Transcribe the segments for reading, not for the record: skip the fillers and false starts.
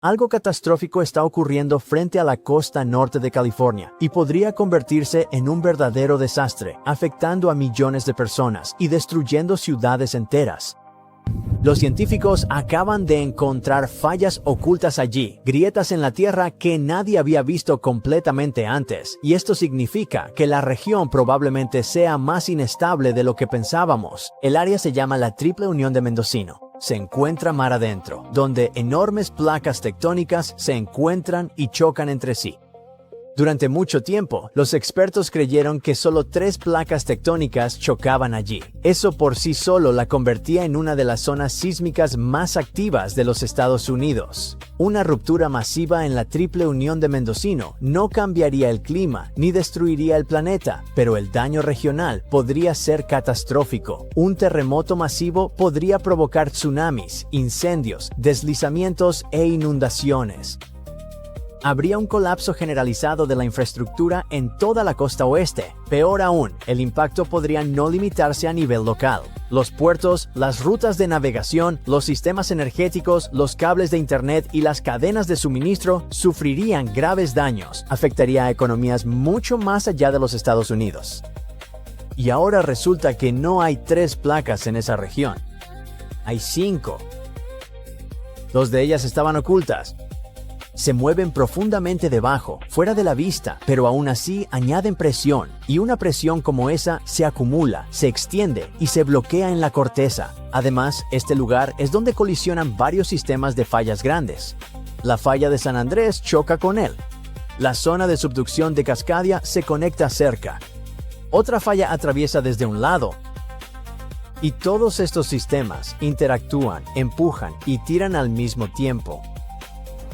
Algo catastrófico está ocurriendo frente a la costa norte de California y podría convertirse en un verdadero desastre, afectando a millones de personas y destruyendo ciudades enteras. Los científicos acaban de encontrar fallas ocultas allí, grietas en la tierra que nadie había visto completamente antes, y esto significa que la región probablemente sea más inestable de lo que pensábamos. El área se llama la Triple Unión de Mendocino. Se encuentra mar adentro, donde enormes placas tectónicas se encuentran y chocan entre sí. Durante mucho tiempo, los expertos creyeron que solo 3 placas tectónicas chocaban allí. Eso por sí solo la convertía en una de las zonas sísmicas más activas de los Estados Unidos. Una ruptura masiva en la Triple Unión de Mendocino no cambiaría el clima ni destruiría el planeta, pero el daño regional podría ser catastrófico. Un terremoto masivo podría provocar tsunamis, incendios, deslizamientos e inundaciones. Habría un colapso generalizado de la infraestructura en toda la costa oeste. Peor aún, el impacto podría no limitarse a nivel local. Los puertos, las rutas de navegación, los sistemas energéticos, los cables de internet y las cadenas de suministro sufrirían graves daños. Afectaría a economías mucho más allá de los Estados Unidos. Y ahora resulta que no hay 3 placas en esa región. Hay 5. 2 de ellas estaban ocultas. Se mueven profundamente debajo, fuera de la vista, pero aún así añaden presión, y una presión como esa se acumula, se extiende y se bloquea en la corteza. Además, este lugar es donde colisionan varios sistemas de fallas grandes. La falla de San Andrés choca con él. La zona de subducción de Cascadia se conecta cerca. Otra falla atraviesa desde un lado. Y todos estos sistemas interactúan, empujan y tiran al mismo tiempo.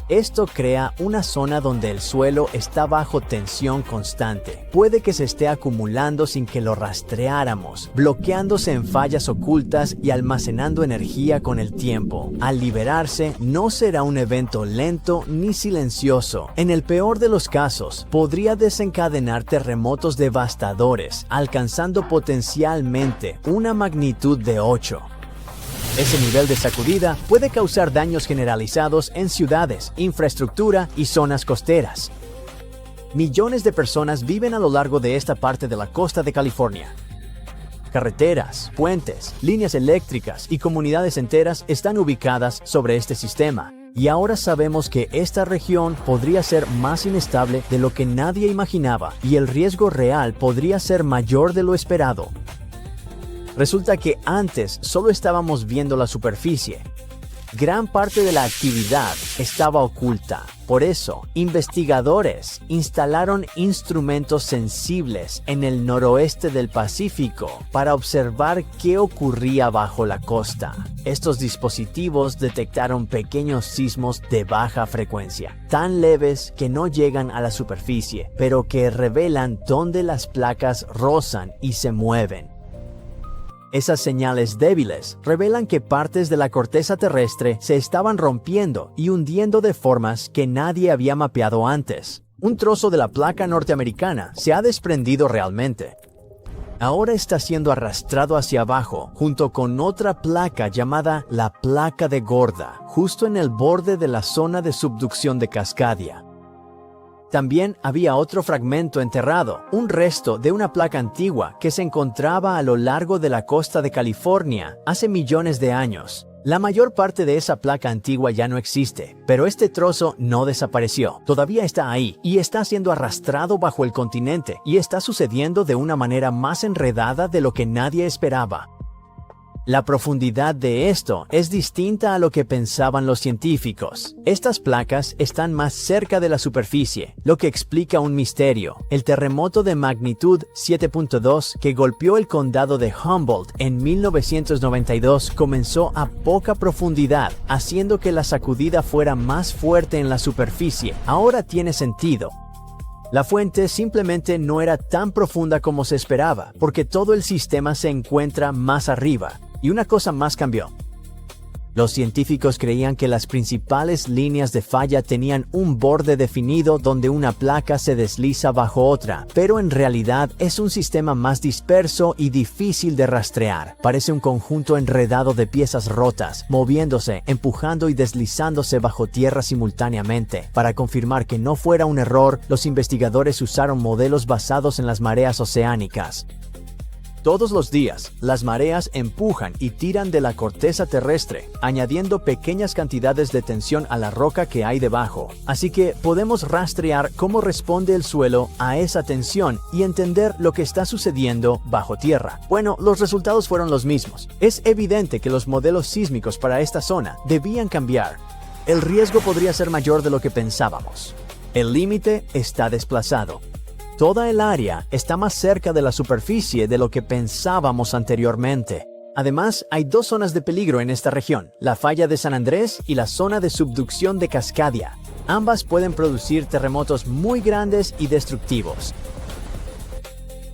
Esto crea una zona donde el suelo está bajo tensión constante. Puede que se esté acumulando sin que lo rastreáramos, bloqueándose en fallas ocultas y almacenando energía con el tiempo. Al liberarse, no será un evento lento ni silencioso. En el peor de los casos, podría desencadenar terremotos devastadores, alcanzando potencialmente una magnitud de 8. Ese nivel de sacudida puede causar daños generalizados en ciudades, infraestructura y zonas costeras. Millones de personas viven a lo largo de esta parte de la costa de California. Carreteras, puentes, líneas eléctricas y comunidades enteras están ubicadas sobre este sistema. Y ahora sabemos que esta región podría ser más inestable de lo que nadie imaginaba y el riesgo real podría ser mayor de lo esperado. Resulta que antes solo estábamos viendo la superficie. Gran parte de la actividad estaba oculta. Por eso, investigadores instalaron instrumentos sensibles en el noroeste del Pacífico para observar qué ocurría bajo la costa. Estos dispositivos detectaron pequeños sismos de baja frecuencia, tan leves que no llegan a la superficie, pero que revelan dónde las placas rozan y se mueven. Esas señales débiles revelan que partes de la corteza terrestre se estaban rompiendo y hundiendo de formas que nadie había mapeado antes. Un trozo de la placa norteamericana se ha desprendido realmente. Ahora está siendo arrastrado hacia abajo junto con otra placa llamada la placa de Gorda, justo en el borde de la zona de subducción de Cascadia. También había otro fragmento enterrado, un resto de una placa antigua que se encontraba a lo largo de la costa de California hace millones de años. La mayor parte de esa placa antigua ya no existe, pero este trozo no desapareció. Todavía está ahí y está siendo arrastrado bajo el continente y está sucediendo de una manera más enredada de lo que nadie esperaba. La profundidad de esto es distinta a lo que pensaban los científicos. Estas placas están más cerca de la superficie, lo que explica un misterio. El terremoto de magnitud 7.2 que golpeó el condado de Humboldt en 1992 comenzó a poca profundidad, haciendo que la sacudida fuera más fuerte en la superficie. Ahora tiene sentido. La fuente simplemente no era tan profunda como se esperaba, porque todo el sistema se encuentra más arriba. Y una cosa más cambió. Los científicos creían que las principales líneas de falla tenían un borde definido donde una placa se desliza bajo otra, pero en realidad es un sistema más disperso y difícil de rastrear. Parece un conjunto enredado de piezas rotas, moviéndose, empujando y deslizándose bajo tierra simultáneamente. Para confirmar que no fuera un error, los investigadores usaron modelos basados en las mareas oceánicas. Todos los días, las mareas empujan y tiran de la corteza terrestre, añadiendo pequeñas cantidades de tensión a la roca que hay debajo. Así que podemos rastrear cómo responde el suelo a esa tensión y entender lo que está sucediendo bajo tierra. Bueno, los resultados fueron los mismos. Es evidente que los modelos sísmicos para esta zona debían cambiar. El riesgo podría ser mayor de lo que pensábamos. El límite está desplazado. Toda el área está más cerca de la superficie de lo que pensábamos anteriormente. Además, hay dos zonas de peligro en esta región, la falla de San Andrés y la zona de subducción de Cascadia. Ambas pueden producir terremotos muy grandes y destructivos.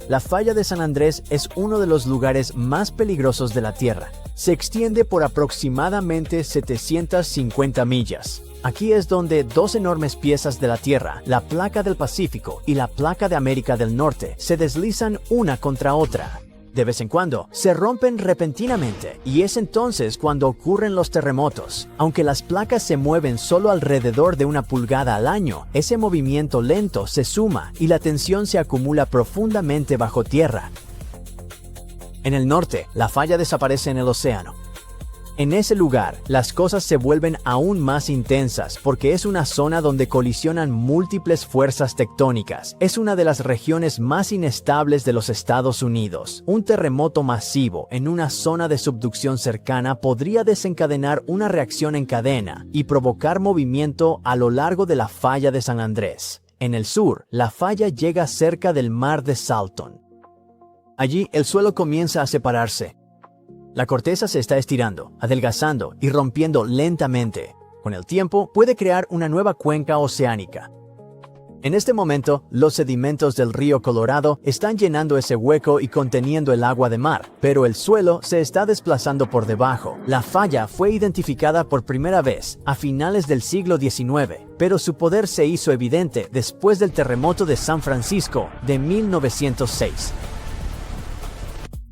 La falla de San Andrés es uno de los lugares más peligrosos de la Tierra. Se extiende por aproximadamente 750 millas. Aquí es donde dos enormes piezas de la Tierra, la placa del Pacífico y la placa de América del Norte, se deslizan una contra otra. De vez en cuando, se rompen repentinamente y es entonces cuando ocurren los terremotos. Aunque las placas se mueven solo alrededor de 1 pulgada al año, ese movimiento lento se suma y la tensión se acumula profundamente bajo tierra. En el norte, la falla desaparece en el océano. En ese lugar, las cosas se vuelven aún más intensas porque es una zona donde colisionan múltiples fuerzas tectónicas. Es una de las regiones más inestables de los Estados Unidos. Un terremoto masivo en una zona de subducción cercana podría desencadenar una reacción en cadena y provocar movimiento a lo largo de la falla de San Andrés. En el sur, la falla llega cerca del mar de Salton. Allí, el suelo comienza a separarse. La corteza se está estirando, adelgazando y rompiendo lentamente. Con el tiempo, puede crear una nueva cuenca oceánica. En este momento, los sedimentos del río Colorado están llenando ese hueco y conteniendo el agua de mar, pero el suelo se está desplazando por debajo. La falla fue identificada por primera vez a finales del siglo XIX, pero su poder se hizo evidente después del terremoto de San Francisco de 1906.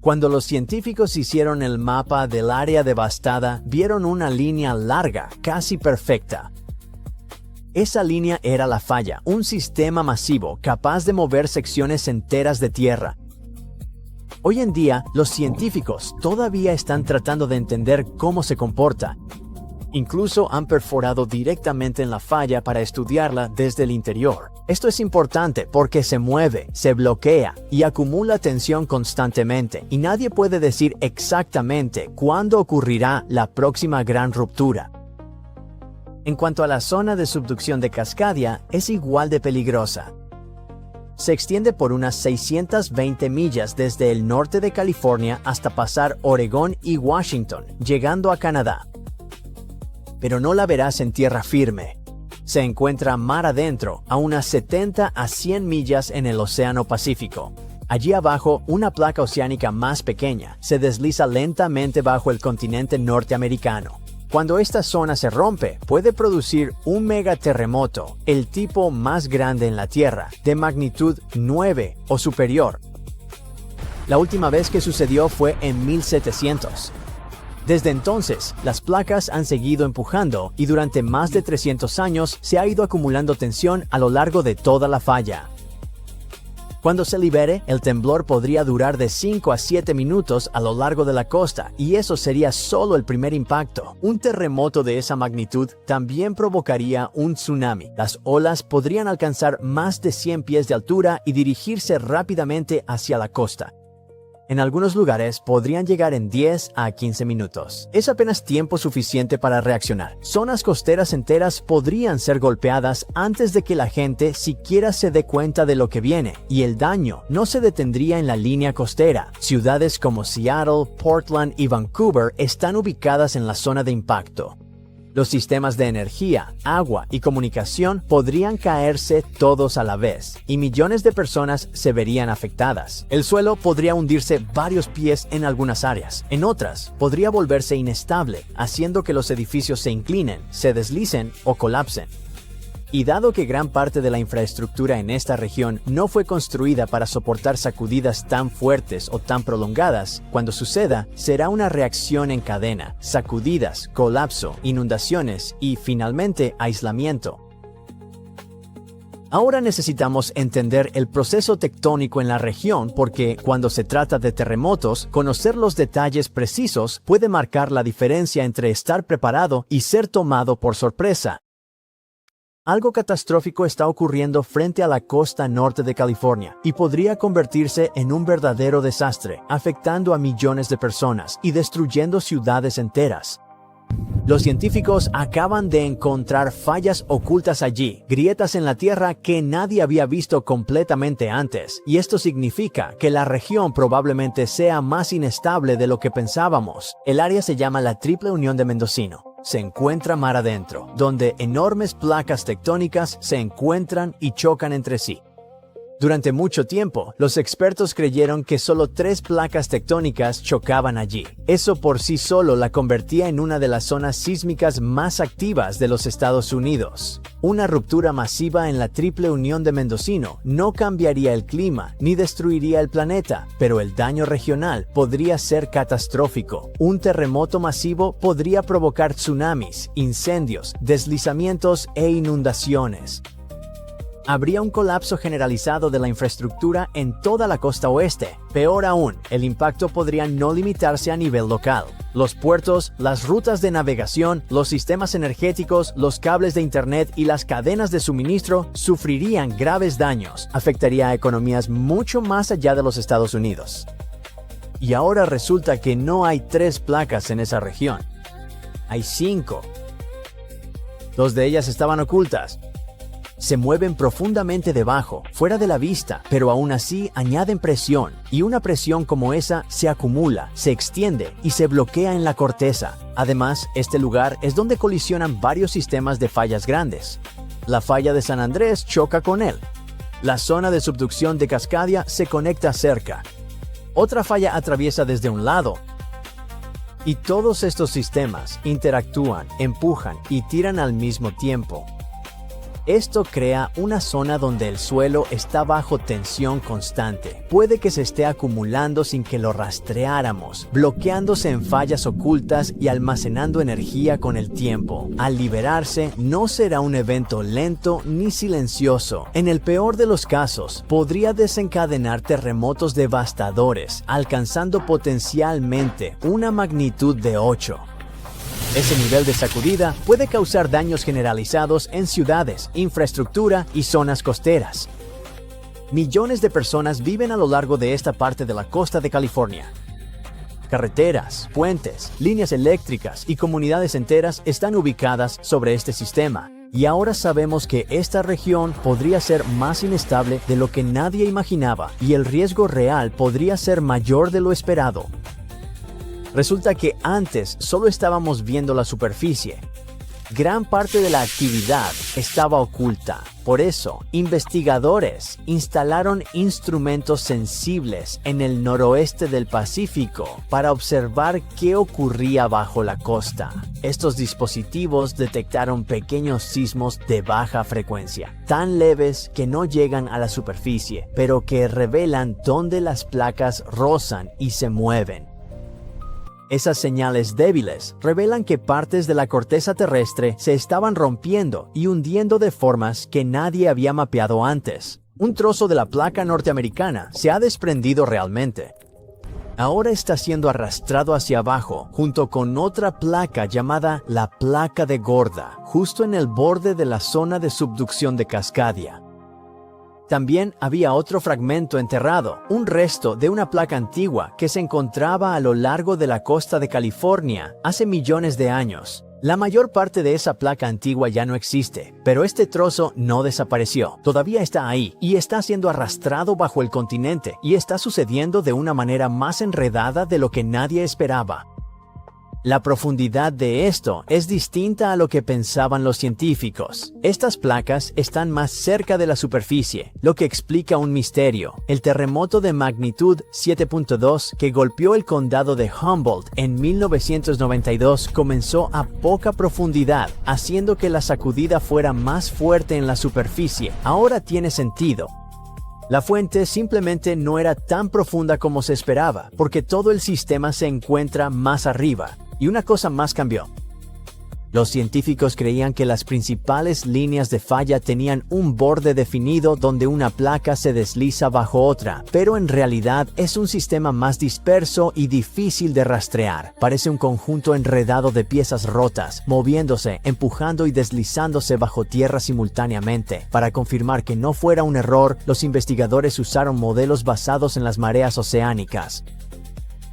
Cuando los científicos hicieron el mapa del área devastada, vieron una línea larga, casi perfecta. Esa línea era la falla, un sistema masivo capaz de mover secciones enteras de tierra. Hoy en día, los científicos todavía están tratando de entender cómo se comporta. Incluso han perforado directamente en la falla para estudiarla desde el interior. Esto es importante porque se mueve, se bloquea y acumula tensión constantemente, y nadie puede decir exactamente cuándo ocurrirá la próxima gran ruptura. En cuanto a la zona de subducción de Cascadia, es igual de peligrosa. Se extiende por unas 620 millas desde el norte de California hasta pasar Oregón y Washington, llegando a Canadá. Pero no la verás en tierra firme. Se encuentra mar adentro, a unas 70 a 100 millas en el Océano Pacífico. Allí abajo, una placa oceánica más pequeña se desliza lentamente bajo el continente norteamericano. Cuando esta zona se rompe, puede producir un megaterremoto, el tipo más grande en la Tierra, de magnitud 9 o superior. La última vez que sucedió fue en 1700. Desde entonces, las placas han seguido empujando y durante más de 300 años se ha ido acumulando tensión a lo largo de toda la falla. Cuando se libere, el temblor podría durar de 5 a 7 minutos a lo largo de la costa, y eso sería solo el primer impacto. Un terremoto de esa magnitud también provocaría un tsunami. Las olas podrían alcanzar más de 100 pies de altura y dirigirse rápidamente hacia la costa. En algunos lugares podrían llegar en 10 a 15 minutos. Es apenas tiempo suficiente para reaccionar. Zonas costeras enteras podrían ser golpeadas antes de que la gente siquiera se dé cuenta de lo que viene, y el daño no se detendría en la línea costera. Ciudades como Seattle, Portland y Vancouver están ubicadas en la zona de impacto. Los sistemas de energía, agua y comunicación podrían caerse todos a la vez, y millones de personas se verían afectadas. El suelo podría hundirse varios pies en algunas áreas. En otras, podría volverse inestable, haciendo que los edificios se inclinen, se deslicen o colapsen. Y dado que gran parte de la infraestructura en esta región no fue construida para soportar sacudidas tan fuertes o tan prolongadas, cuando suceda, será una reacción en cadena, sacudidas, colapso, inundaciones y, finalmente, aislamiento. Ahora necesitamos entender el proceso tectónico en la región porque, cuando se trata de terremotos, conocer los detalles precisos puede marcar la diferencia entre estar preparado y ser tomado por sorpresa. Algo catastrófico está ocurriendo frente a la costa norte de California y podría convertirse en un verdadero desastre, afectando a millones de personas y destruyendo ciudades enteras. Los científicos acaban de encontrar fallas ocultas allí, grietas en la tierra que nadie había visto completamente antes, y esto significa que la región probablemente sea más inestable de lo que pensábamos. El área se llama la Triple Unión de Mendocino. Se encuentra mar adentro, donde enormes placas tectónicas se encuentran y chocan entre sí. Durante mucho tiempo, los expertos creyeron que solo 3 placas tectónicas chocaban allí. Eso por sí solo la convertía en una de las zonas sísmicas más activas de los Estados Unidos. Una ruptura masiva en la Triple Unión de Mendocino no cambiaría el clima ni destruiría el planeta, pero el daño regional podría ser catastrófico. Un terremoto masivo podría provocar tsunamis, incendios, deslizamientos e inundaciones. Habría un colapso generalizado de la infraestructura en toda la costa oeste. Peor aún, el impacto podría no limitarse a nivel local. Los puertos, las rutas de navegación, los sistemas energéticos, los cables de internet y las cadenas de suministro sufrirían graves daños. Afectaría a economías mucho más allá de los Estados Unidos. Y ahora resulta que no hay 3 placas en esa región. Hay 5. 2 de ellas estaban ocultas. Se mueven profundamente debajo, fuera de la vista, pero aún así añaden presión, y una presión como esa se acumula, se extiende y se bloquea en la corteza. Además, este lugar es donde colisionan varios sistemas de fallas grandes. La falla de San Andrés choca con él. La zona de subducción de Cascadia se conecta cerca. Otra falla atraviesa desde un lado. Y todos estos sistemas interactúan, empujan y tiran al mismo tiempo. Esto crea una zona donde el suelo está bajo tensión constante. Puede que se esté acumulando sin que lo rastreáramos, bloqueándose en fallas ocultas y almacenando energía con el tiempo. Al liberarse, no será un evento lento ni silencioso. En el peor de los casos, podría desencadenar terremotos devastadores, alcanzando potencialmente una magnitud de 8. Ese nivel de sacudida puede causar daños generalizados en ciudades, infraestructura y zonas costeras. Millones de personas viven a lo largo de esta parte de la costa de California. Carreteras, puentes, líneas eléctricas y comunidades enteras están ubicadas sobre este sistema. Y ahora sabemos que esta región podría ser más inestable de lo que nadie imaginaba y el riesgo real podría ser mayor de lo esperado. Resulta que antes solo estábamos viendo la superficie. Gran parte de la actividad estaba oculta. Por eso, investigadores instalaron instrumentos sensibles en el noroeste del Pacífico para observar qué ocurría bajo la costa. Estos dispositivos detectaron pequeños sismos de baja frecuencia, tan leves que no llegan a la superficie, pero que revelan dónde las placas rozan y se mueven. Esas señales débiles revelan que partes de la corteza terrestre se estaban rompiendo y hundiendo de formas que nadie había mapeado antes. Un trozo de la placa norteamericana se ha desprendido realmente. Ahora está siendo arrastrado hacia abajo junto con otra placa llamada la placa de Gorda, justo en el borde de la zona de subducción de Cascadia. También había otro fragmento enterrado, un resto de una placa antigua que se encontraba a lo largo de la costa de California hace millones de años. La mayor parte de esa placa antigua ya no existe, pero este trozo no desapareció. Todavía está ahí y está siendo arrastrado bajo el continente y está sucediendo de una manera más enredada de lo que nadie esperaba. La profundidad de esto es distinta a lo que pensaban los científicos. Estas placas están más cerca de la superficie, lo que explica un misterio. El terremoto de magnitud 7.2 que golpeó el condado de Humboldt en 1992 comenzó a poca profundidad, haciendo que la sacudida fuera más fuerte en la superficie. Ahora tiene sentido. La fuente simplemente no era tan profunda como se esperaba, porque todo el sistema se encuentra más arriba. Y una cosa más cambió. Los científicos creían que las principales líneas de falla tenían un borde definido donde una placa se desliza bajo otra, pero en realidad es un sistema más disperso y difícil de rastrear. Parece un conjunto enredado de piezas rotas, moviéndose, empujando y deslizándose bajo tierra simultáneamente. Para confirmar que no fuera un error, los investigadores usaron modelos basados en las mareas oceánicas.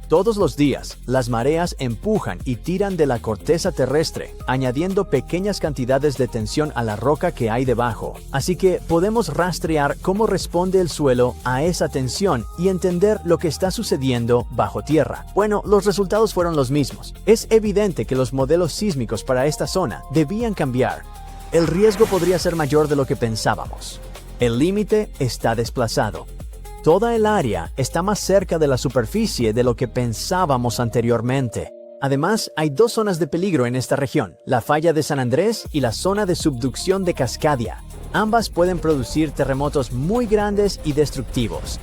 Todos los días, las mareas empujan y tiran de la corteza terrestre, añadiendo pequeñas cantidades de tensión a la roca que hay debajo. Así que podemos rastrear cómo responde el suelo a esa tensión y entender lo que está sucediendo bajo tierra. Bueno, los resultados fueron los mismos. Es evidente que los modelos sísmicos para esta zona debían cambiar. El riesgo podría ser mayor de lo que pensábamos. El límite está desplazado. Toda el área está más cerca de la superficie de lo que pensábamos anteriormente. Además, hay dos zonas de peligro en esta región, la falla de San Andrés y la zona de subducción de Cascadia. Ambas pueden producir terremotos muy grandes y destructivos.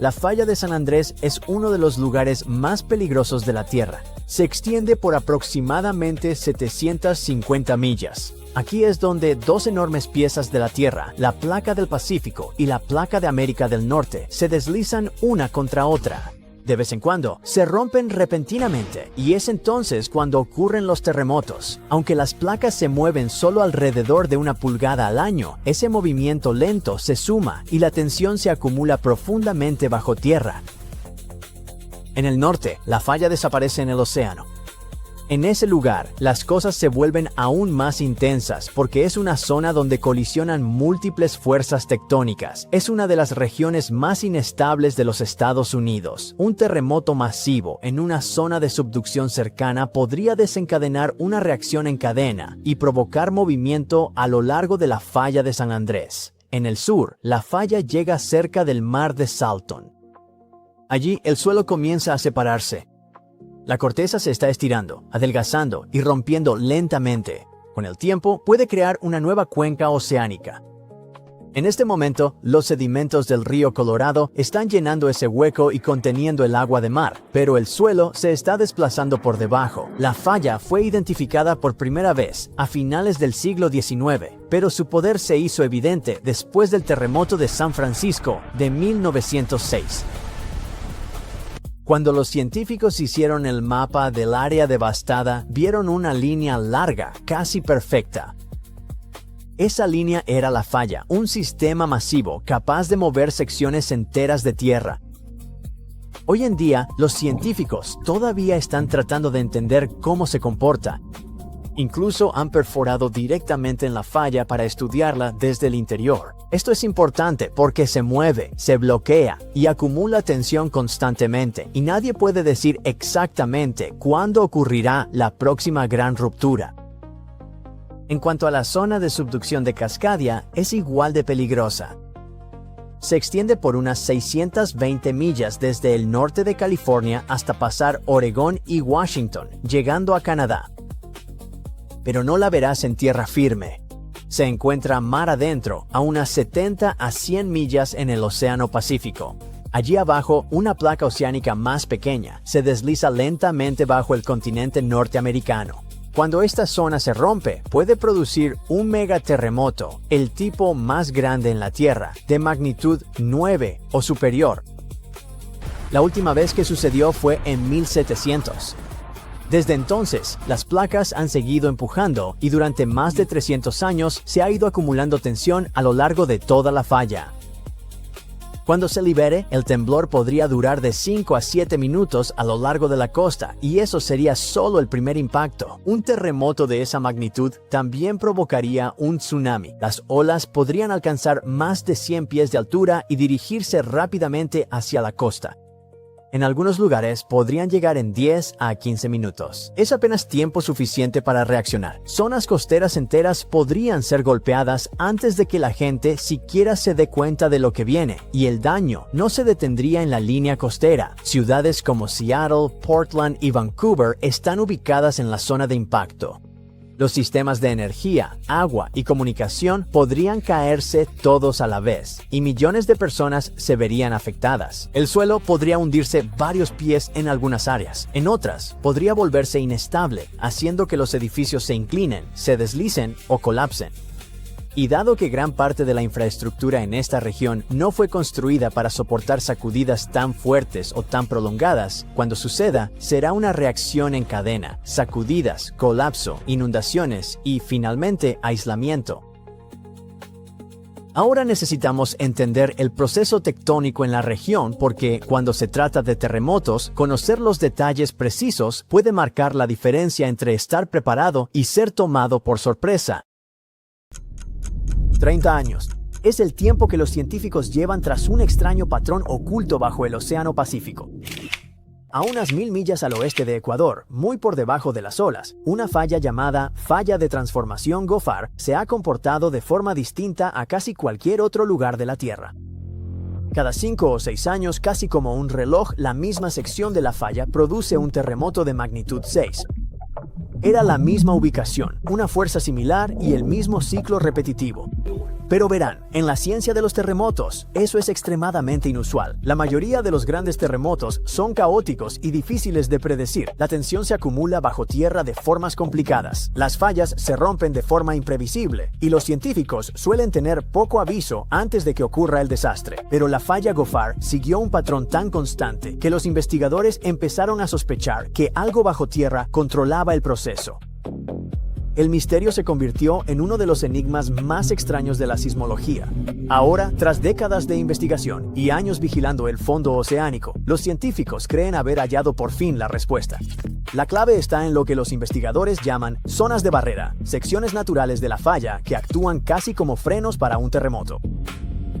La falla de San Andrés es uno de los lugares más peligrosos de la Tierra. Se extiende por aproximadamente 750 millas. Aquí es donde dos enormes piezas de la Tierra, la placa del Pacífico y la placa de América del Norte, se deslizan una contra otra. De vez en cuando, se rompen repentinamente y es entonces cuando ocurren los terremotos. Aunque las placas se mueven solo alrededor de 1 pulgada al año, ese movimiento lento se suma y la tensión se acumula profundamente bajo tierra. En el norte, la falla desaparece en el océano. En ese lugar, las cosas se vuelven aún más intensas porque es una zona donde colisionan múltiples fuerzas tectónicas. Es una de las regiones más inestables de los Estados Unidos. Un terremoto masivo en una zona de subducción cercana podría desencadenar una reacción en cadena y provocar movimiento a lo largo de la falla de San Andrés. En el sur, la falla llega cerca del mar de Salton. Allí, el suelo comienza a separarse. La corteza se está estirando, adelgazando y rompiendo lentamente. Con el tiempo, puede crear una nueva cuenca oceánica. En este momento, los sedimentos del río Colorado están llenando ese hueco y conteniendo el agua de mar, pero el suelo se está desplazando por debajo. La falla fue identificada por primera vez a finales del siglo XIX, pero su poder se hizo evidente después del terremoto de San Francisco de 1906. Cuando los científicos hicieron el mapa del área devastada, vieron una línea larga, casi perfecta. Esa línea era la falla, un sistema masivo capaz de mover secciones enteras de tierra. Hoy en día, los científicos todavía están tratando de entender cómo se comporta. Incluso han perforado directamente en la falla para estudiarla desde el interior. Esto es importante porque se mueve, se bloquea y acumula tensión constantemente, y nadie puede decir exactamente cuándo ocurrirá la próxima gran ruptura. En cuanto a la zona de subducción de Cascadia, es igual de peligrosa. Se extiende por unas 620 millas desde el norte de California hasta pasar Oregón y Washington, llegando a Canadá. Pero no la verás en tierra firme. Se encuentra mar adentro, a unas 70 a 100 millas en el Océano Pacífico. Allí abajo, una placa oceánica más pequeña se desliza lentamente bajo el continente norteamericano. Cuando esta zona se rompe, puede producir un megaterremoto, el tipo más grande en la Tierra, de magnitud 9 o superior. La última vez que sucedió fue en 1700. Desde entonces, las placas han seguido empujando y durante más de 300 años se ha ido acumulando tensión a lo largo de toda la falla. Cuando se libere, el temblor podría durar de 5 a 7 minutos a lo largo de la costa, y eso sería solo el primer impacto. Un terremoto de esa magnitud también provocaría un tsunami. Las olas podrían alcanzar más de 100 pies de altura y dirigirse rápidamente hacia la costa. En algunos lugares podrían llegar en 10 a 15 minutos. Es apenas tiempo suficiente para reaccionar. Zonas costeras enteras podrían ser golpeadas antes de que la gente siquiera se dé cuenta de lo que viene, y el daño no se detendría en la línea costera. Ciudades como Seattle, Portland y Vancouver están ubicadas en la zona de impacto. Los sistemas de energía, agua y comunicación podrían caerse todos a la vez, y millones de personas se verían afectadas. El suelo podría hundirse varios pies en algunas áreas. En otras, podría volverse inestable, haciendo que los edificios se inclinen, se deslicen o colapsen. Y dado que gran parte de la infraestructura en esta región no fue construida para soportar sacudidas tan fuertes o tan prolongadas, cuando suceda, será una reacción en cadena: sacudidas, colapso, inundaciones y, finalmente, aislamiento. Ahora necesitamos entender el proceso tectónico en la región porque, cuando se trata de terremotos, conocer los detalles precisos puede marcar la diferencia entre estar preparado y ser tomado por sorpresa. 30 años. Es el tiempo que los científicos llevan tras un extraño patrón oculto bajo el Océano Pacífico. A unas 1000 millas al oeste de Ecuador, muy por debajo de las olas, una falla llamada Falla de Transformación Goffard se ha comportado de forma distinta a casi cualquier otro lugar de la Tierra. Cada 5 o 6 años, casi como un reloj, la misma sección de la falla produce un terremoto de magnitud 6. Era la misma ubicación, una fuerza similar y el mismo ciclo repetitivo. Pero verán, en la ciencia de los terremotos, eso es extremadamente inusual. La mayoría de los grandes terremotos son caóticos y difíciles de predecir. La tensión se acumula bajo tierra de formas complicadas. Las fallas se rompen de forma imprevisible, y los científicos suelen tener poco aviso antes de que ocurra el desastre. Pero la falla Goffard siguió un patrón tan constante que los investigadores empezaron a sospechar que algo bajo tierra controlaba el proceso. El misterio se convirtió en uno de los enigmas más extraños de la sismología. Ahora, tras décadas de investigación y años vigilando el fondo oceánico, los científicos creen haber hallado por fin la respuesta. La clave está en lo que los investigadores llaman zonas de barrera, secciones naturales de la falla que actúan casi como frenos para un terremoto.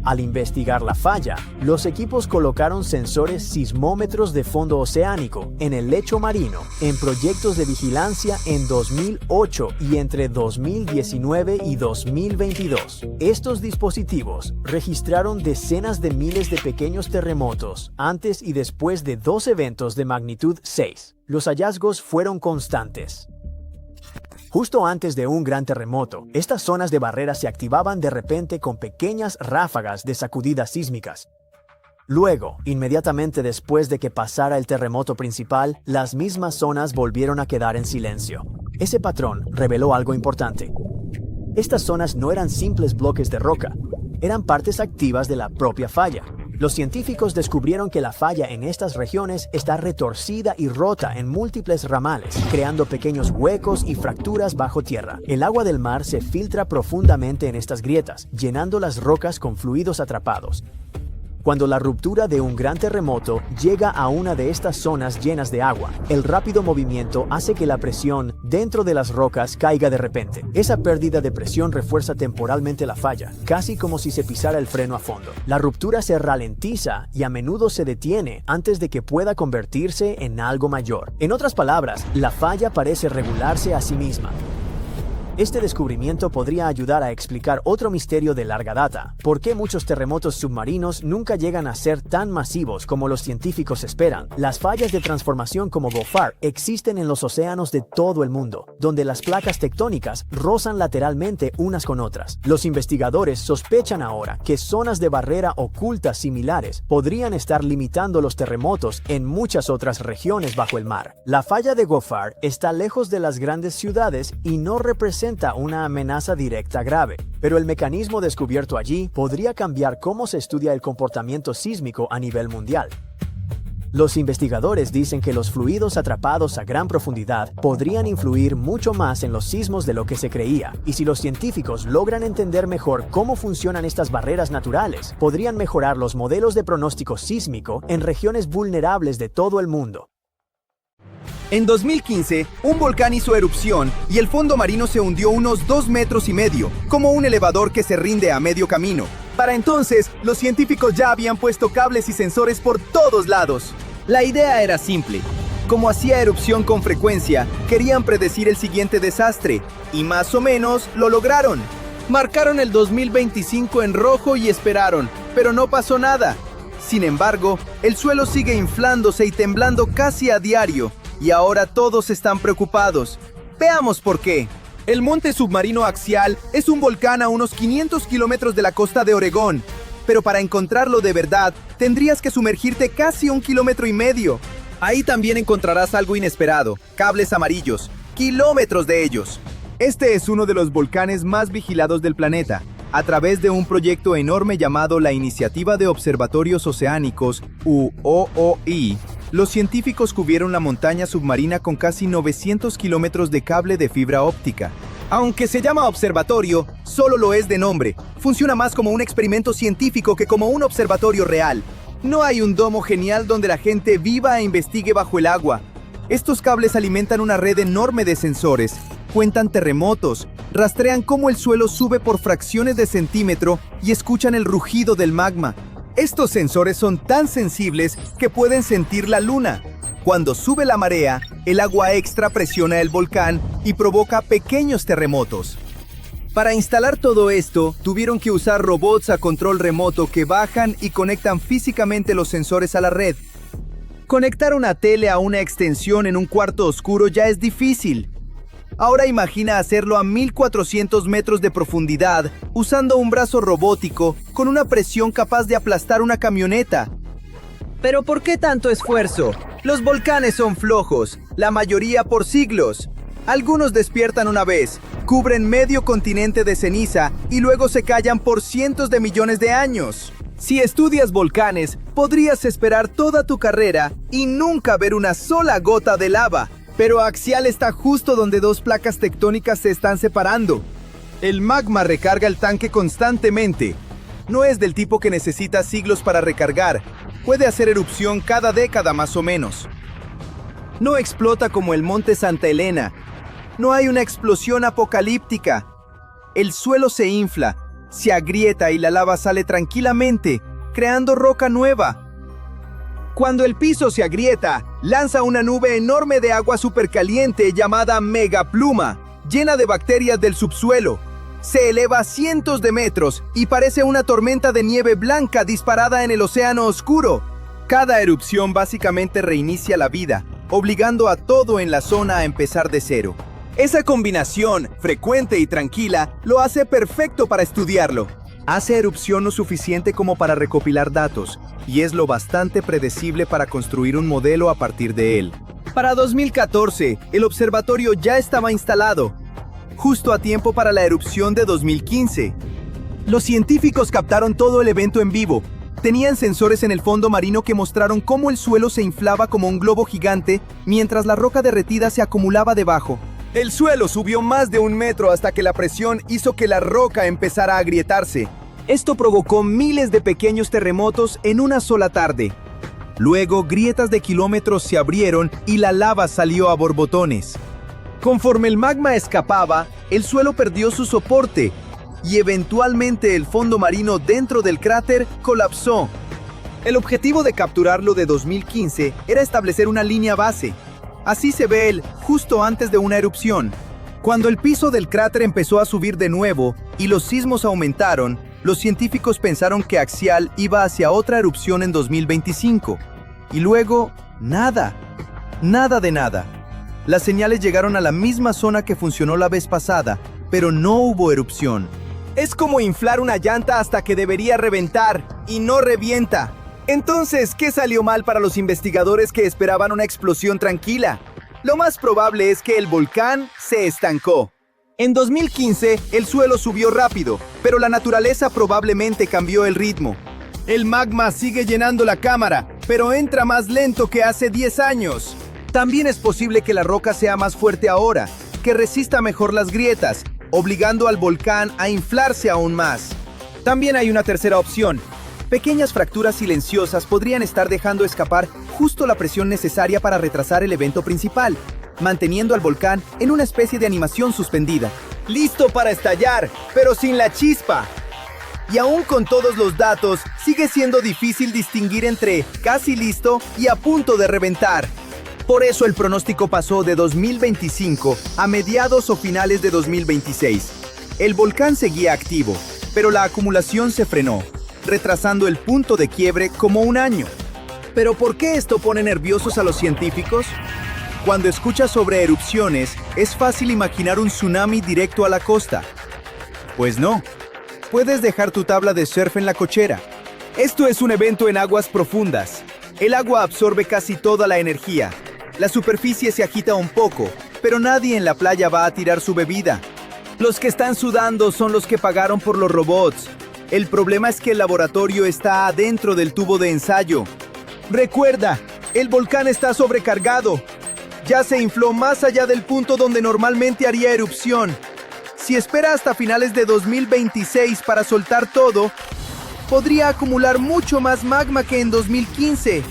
Al investigar la falla, los equipos colocaron sensores sismómetros de fondo oceánico en el lecho marino en proyectos de vigilancia en 2008 y entre 2019 y 2022. Estos dispositivos registraron decenas de miles de pequeños terremotos antes y después de 2 eventos de magnitud 6. Los hallazgos fueron constantes. Justo antes de un gran terremoto, estas zonas de barrera se activaban de repente con pequeñas ráfagas de sacudidas sísmicas. Luego, inmediatamente después de que pasara el terremoto principal, las mismas zonas volvieron a quedar en silencio. Ese patrón reveló algo importante. Estas zonas no eran simples bloques de roca, eran partes activas de la propia falla. Los científicos descubrieron que la falla en estas regiones está retorcida y rota en múltiples ramales, creando pequeños huecos y fracturas bajo tierra. El agua del mar se filtra profundamente en estas grietas, llenando las rocas con fluidos atrapados. Cuando la ruptura de un gran terremoto llega a una de estas zonas llenas de agua, el rápido movimiento hace que la presión dentro de las rocas caiga de repente. Esa pérdida de presión refuerza temporalmente la falla, casi como si se pisara el freno a fondo. La ruptura se ralentiza y a menudo se detiene antes de que pueda convertirse en algo mayor. En otras palabras, la falla parece regularse a sí misma. Este descubrimiento podría ayudar a explicar otro misterio de larga data: ¿por qué muchos terremotos submarinos nunca llegan a ser tan masivos como los científicos esperan? Las fallas de transformación como Goffard existen en los océanos de todo el mundo, donde las placas tectónicas rozan lateralmente unas con otras. Los investigadores sospechan ahora que zonas de barrera ocultas similares podrían estar limitando los terremotos en muchas otras regiones bajo el mar. La falla de Goffard está lejos de las grandes ciudades y no representa una amenaza directa grave, pero el mecanismo descubierto allí podría cambiar cómo se estudia el comportamiento sísmico a nivel mundial. Los investigadores dicen que los fluidos atrapados a gran profundidad podrían influir mucho más en los sismos de lo que se creía, y si los científicos logran entender mejor cómo funcionan estas barreras naturales, podrían mejorar los modelos de pronóstico sísmico en regiones vulnerables de todo el mundo. En 2015, un volcán hizo erupción y el fondo marino se hundió unos 2,5 metros, como un elevador que se rinde a medio camino. Para entonces, los científicos ya habían puesto cables y sensores por todos lados. La idea era simple. Como hacía erupción con frecuencia, querían predecir el siguiente desastre, y más o menos lo lograron. Marcaron el 2025 en rojo y esperaron, pero no pasó nada. Sin embargo, el suelo sigue inflándose y temblando casi a diario, y ahora todos están preocupados. Veamos por qué. El monte submarino axial es un volcán a unos 500 kilómetros de la costa de Oregón, pero para encontrarlo de verdad, tendrías que sumergirte casi 1,5 kilómetros. Ahí también encontrarás algo inesperado, cables amarillos, kilómetros de ellos. Este es uno de los volcanes más vigilados del planeta. A través de un proyecto enorme llamado la Iniciativa de Observatorios Oceánicos, UOOI, los científicos cubrieron la montaña submarina con casi 900 kilómetros de cable de fibra óptica. Aunque se llama observatorio, solo lo es de nombre. Funciona más como un experimento científico que como un observatorio real. No hay un domo genial donde la gente viva e investigue bajo el agua. Estos cables alimentan una red enorme de sensores, cuentan terremotos, rastrean cómo el suelo sube por fracciones de centímetro y escuchan el rugido del magma. Estos sensores son tan sensibles que pueden sentir la luna. Cuando sube la marea, el agua extra presiona el volcán y provoca pequeños terremotos. Para instalar todo esto, tuvieron que usar robots a control remoto que bajan y conectan físicamente los sensores a la red. Conectar una tele a una extensión en un cuarto oscuro ya es difícil. Ahora imagina hacerlo a 1400 metros de profundidad, usando un brazo robótico con una presión capaz de aplastar una camioneta. ¿Pero por qué tanto esfuerzo? Los volcanes son flojos, la mayoría por siglos. Algunos despiertan una vez, cubren medio continente de ceniza y luego se callan por cientos de millones de años. Si estudias volcanes, podrías esperar toda tu carrera y nunca ver una sola gota de lava. Pero Axial está justo donde dos placas tectónicas se están separando. El magma recarga el tanque constantemente. No es del tipo que necesita siglos para recargar. Puede hacer erupción cada década más o menos. No explota como el monte Santa Elena. No hay una explosión apocalíptica. El suelo se infla, se agrieta y la lava sale tranquilamente, creando roca nueva. Cuando el piso se agrieta, lanza una nube enorme de agua supercaliente llamada megapluma, llena de bacterias del subsuelo. Se eleva cientos de metros y parece una tormenta de nieve blanca disparada en el océano oscuro. Cada erupción básicamente reinicia la vida, obligando a todo en la zona a empezar de cero. Esa combinación, frecuente y tranquila, lo hace perfecto para estudiarlo. Hace erupción lo suficiente como para recopilar datos, y es lo bastante predecible para construir un modelo a partir de él. Para 2014, el observatorio ya estaba instalado, justo a tiempo para la erupción de 2015. Los científicos captaron todo el evento en vivo. Tenían sensores en el fondo marino que mostraron cómo el suelo se inflaba como un globo gigante mientras la roca derretida se acumulaba debajo. El suelo subió más de 1 metro hasta que la presión hizo que la roca empezara a agrietarse. Esto provocó miles de pequeños terremotos en una sola tarde. Luego, grietas de kilómetros se abrieron y la lava salió a borbotones. Conforme el magma escapaba, el suelo perdió su soporte y eventualmente el fondo marino dentro del cráter colapsó. El objetivo de capturarlo de 2015 era establecer una línea base. Así se ve él justo antes de una erupción. Cuando el piso del cráter empezó a subir de nuevo y los sismos aumentaron, los científicos pensaron que Axial iba hacia otra erupción en 2025. Y luego, nada. Nada de nada. Las señales llegaron a la misma zona que funcionó la vez pasada, pero no hubo erupción. Es como inflar una llanta hasta que debería reventar, y no revienta. Entonces, ¿qué salió mal para los investigadores que esperaban una explosión tranquila? Lo más probable es que el volcán se estancó. En 2015, el suelo subió rápido, pero la naturaleza probablemente cambió el ritmo. El magma sigue llenando la cámara, pero entra más lento que hace 10 años. También es posible que la roca sea más fuerte ahora, que resista mejor las grietas, obligando al volcán a inflarse aún más. También hay una tercera opción. Pequeñas fracturas silenciosas podrían estar dejando escapar justo la presión necesaria para retrasar el evento principal, manteniendo al volcán en una especie de animación suspendida. Listo para estallar, pero sin la chispa. Y aún con todos los datos, sigue siendo difícil distinguir entre casi listo y a punto de reventar. Por eso el pronóstico pasó de 2025 a mediados o finales de 2026. El volcán seguía activo, pero la acumulación se frenó, retrasando el punto de quiebre como un año. ¿Pero por qué esto pone nerviosos a los científicos? Cuando escuchas sobre erupciones, es fácil imaginar un tsunami directo a la costa. Pues no. Puedes dejar tu tabla de surf en la cochera. Esto es un evento en aguas profundas. El agua absorbe casi toda la energía. La superficie se agita un poco, pero nadie en la playa va a tirar su bebida. Los que están sudando son los que pagaron por los robots. El problema es que el laboratorio está adentro del tubo de ensayo. Recuerda, el volcán está sobrecargado. Ya se infló más allá del punto donde normalmente haría erupción. Si espera hasta finales de 2026 para soltar todo, podría acumular mucho más magma que en 2015.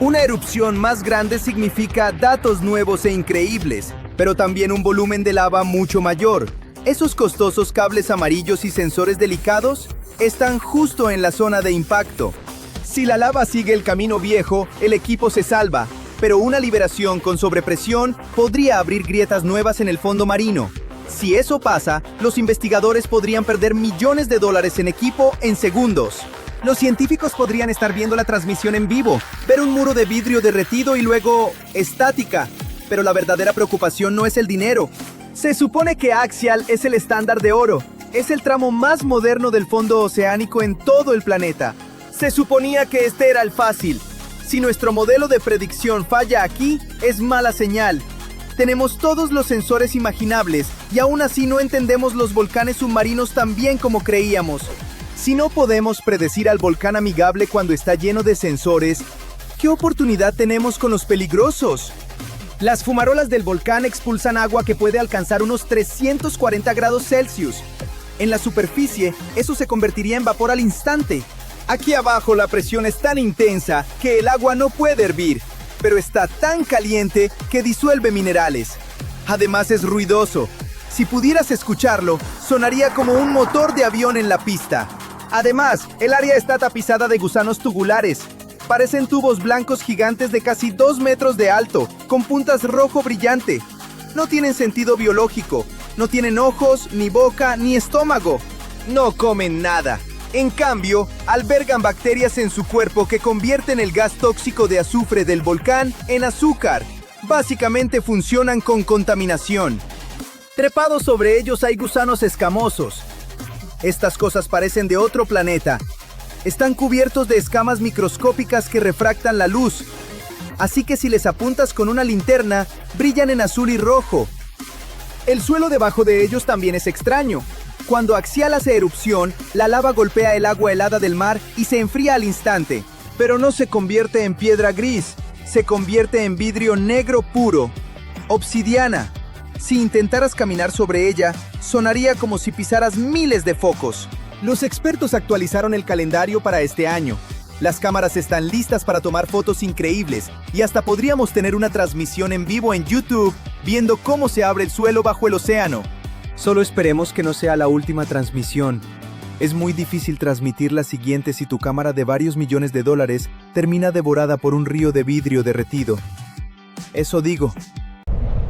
Una erupción más grande significa datos nuevos e increíbles, pero también un volumen de lava mucho mayor. Esos costosos cables amarillos y sensores delicados están justo en la zona de impacto. Si la lava sigue el camino viejo, el equipo se salva, pero una liberación con sobrepresión podría abrir grietas nuevas en el fondo marino. Si eso pasa, los investigadores podrían perder millones de dólares en equipo en segundos. Los científicos podrían estar viendo la transmisión en vivo, ver un muro de vidrio derretido y luego estática. Pero la verdadera preocupación no es el dinero. Se supone que Axial es el estándar de oro. Es el tramo más moderno del fondo oceánico en todo el planeta. Se suponía que este era el fácil. Si nuestro modelo de predicción falla aquí, es mala señal. Tenemos todos los sensores imaginables y aún así no entendemos los volcanes submarinos tan bien como creíamos. Si no podemos predecir al volcán amigable cuando está lleno de sensores, ¿qué oportunidad tenemos con los peligrosos? Las fumarolas del volcán expulsan agua que puede alcanzar unos 340 grados Celsius. En la superficie, eso se convertiría en vapor al instante. Aquí abajo la presión es tan intensa que el agua no puede hervir, pero está tan caliente que disuelve minerales. Además es ruidoso. Si pudieras escucharlo, sonaría como un motor de avión en la pista. Además, el área está tapizada de gusanos tubulares. Parecen tubos blancos gigantes de casi 2 metros de alto, con puntas rojo brillante. No tienen sentido biológico. No tienen ojos, ni boca, ni estómago. No comen nada. En cambio, albergan bacterias en su cuerpo que convierten el gas tóxico de azufre del volcán en azúcar. Básicamente funcionan con contaminación. Trepados sobre ellos hay gusanos escamosos. Estas cosas parecen de otro planeta. Están cubiertos de escamas microscópicas que refractan la luz. Así que si les apuntas con una linterna, brillan en azul y rojo. El suelo debajo de ellos también es extraño. Cuando Axial hace erupción, la lava golpea el agua helada del mar y se enfría al instante. Pero no se convierte en piedra gris, se convierte en vidrio negro puro. Obsidiana. Si intentaras caminar sobre ella, sonaría como si pisaras miles de focos. Los expertos actualizaron el calendario para este año. Las cámaras están listas para tomar fotos increíbles y hasta podríamos tener una transmisión en vivo en YouTube viendo cómo se abre el suelo bajo el océano. Solo esperemos que no sea la última transmisión. Es muy difícil transmitir la siguiente si tu cámara de varios millones de dólares termina devorada por un río de vidrio derretido. Eso digo.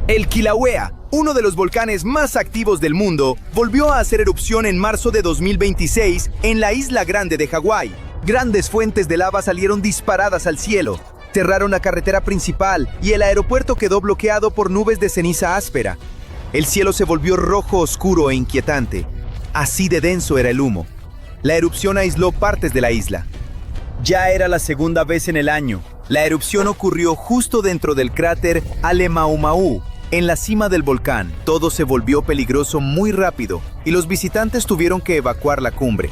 El Kilauea, uno de los volcanes más activos del mundo, volvió a hacer erupción en marzo de 2026 en la Isla Grande de Hawái. Grandes fuentes de lava salieron disparadas al cielo, cerraron la carretera principal y el aeropuerto quedó bloqueado por nubes de ceniza áspera. El cielo se volvió rojo oscuro e inquietante. Así de denso era el humo. La erupción aisló partes de la isla. Ya era la segunda vez en el año. La erupción ocurrió justo dentro del cráter Alemaumau, en la cima del volcán. Todo se volvió peligroso muy rápido y los visitantes tuvieron que evacuar la cumbre.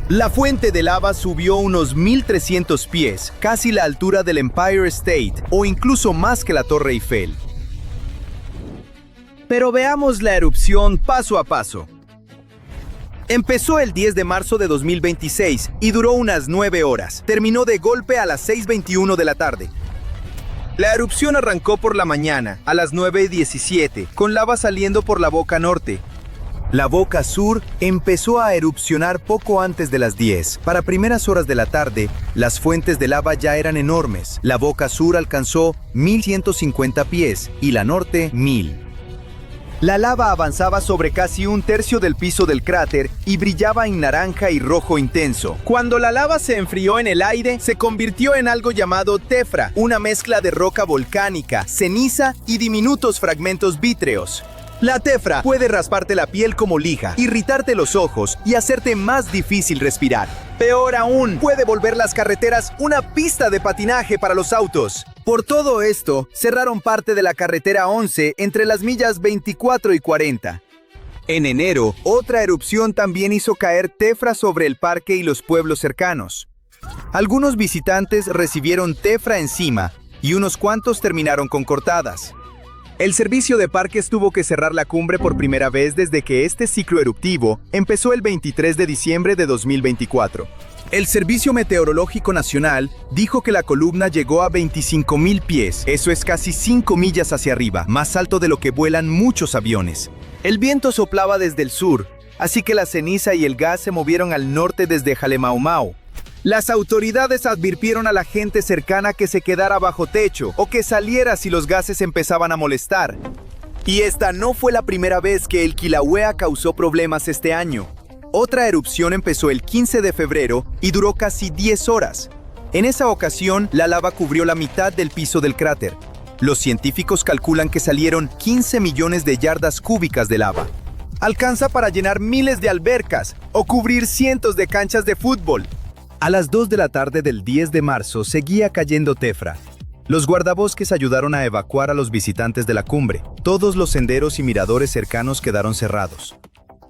La fuente de lava subió unos 1,300 pies, casi la altura del Empire State o incluso más que la Torre Eiffel. Pero veamos la erupción paso a paso. Empezó el 10 de marzo de 2026 y duró unas 9 horas. Terminó de golpe a las 6:21 de la tarde. La erupción arrancó por la mañana, a las 9:17, con lava saliendo por la boca norte. La boca sur empezó a erupcionar poco antes de las 10. Para primeras horas de la tarde, las fuentes de lava ya eran enormes. La boca sur alcanzó 1.150 pies y la norte 1.000. La lava avanzaba sobre casi un tercio del piso del cráter y brillaba en naranja y rojo intenso. Cuando la lava se enfrió en el aire, se convirtió en algo llamado tefra, una mezcla de roca volcánica, ceniza y diminutos fragmentos vítreos. La tefra puede rasparte la piel como lija, irritarte los ojos y hacerte más difícil respirar. Peor aún, puede volver las carreteras una pista de patinaje para los autos. Por todo esto, cerraron parte de la carretera 11 entre las millas 24 y 40. En enero, otra erupción también hizo caer tefra sobre el parque y los pueblos cercanos. Algunos visitantes recibieron tefra encima y unos cuantos terminaron con cortadas. El servicio de parques tuvo que cerrar la cumbre por primera vez desde que este ciclo eruptivo empezó el 23 de diciembre de 2024. El Servicio Meteorológico Nacional dijo que la columna llegó a 25.000 pies. Eso es casi 5 millas hacia arriba, más alto de lo que vuelan muchos aviones. El viento soplaba desde el sur, así que la ceniza y el gas se movieron al norte desde Halemaumau. Las autoridades advirtieron a la gente cercana que se quedara bajo techo o que saliera si los gases empezaban a molestar. Y esta no fue la primera vez que el Kilauea causó problemas este año. Otra erupción empezó el 15 de febrero y duró casi 10 horas. En esa ocasión, la lava cubrió la mitad del piso del cráter. Los científicos calculan que salieron 15 millones de yardas cúbicas de lava. Alcanza para llenar miles de albercas o cubrir cientos de canchas de fútbol. A las 2 de la tarde del 10 de marzo seguía cayendo tefra. Los guardabosques ayudaron a evacuar a los visitantes de la cumbre. Todos los senderos y miradores cercanos quedaron cerrados.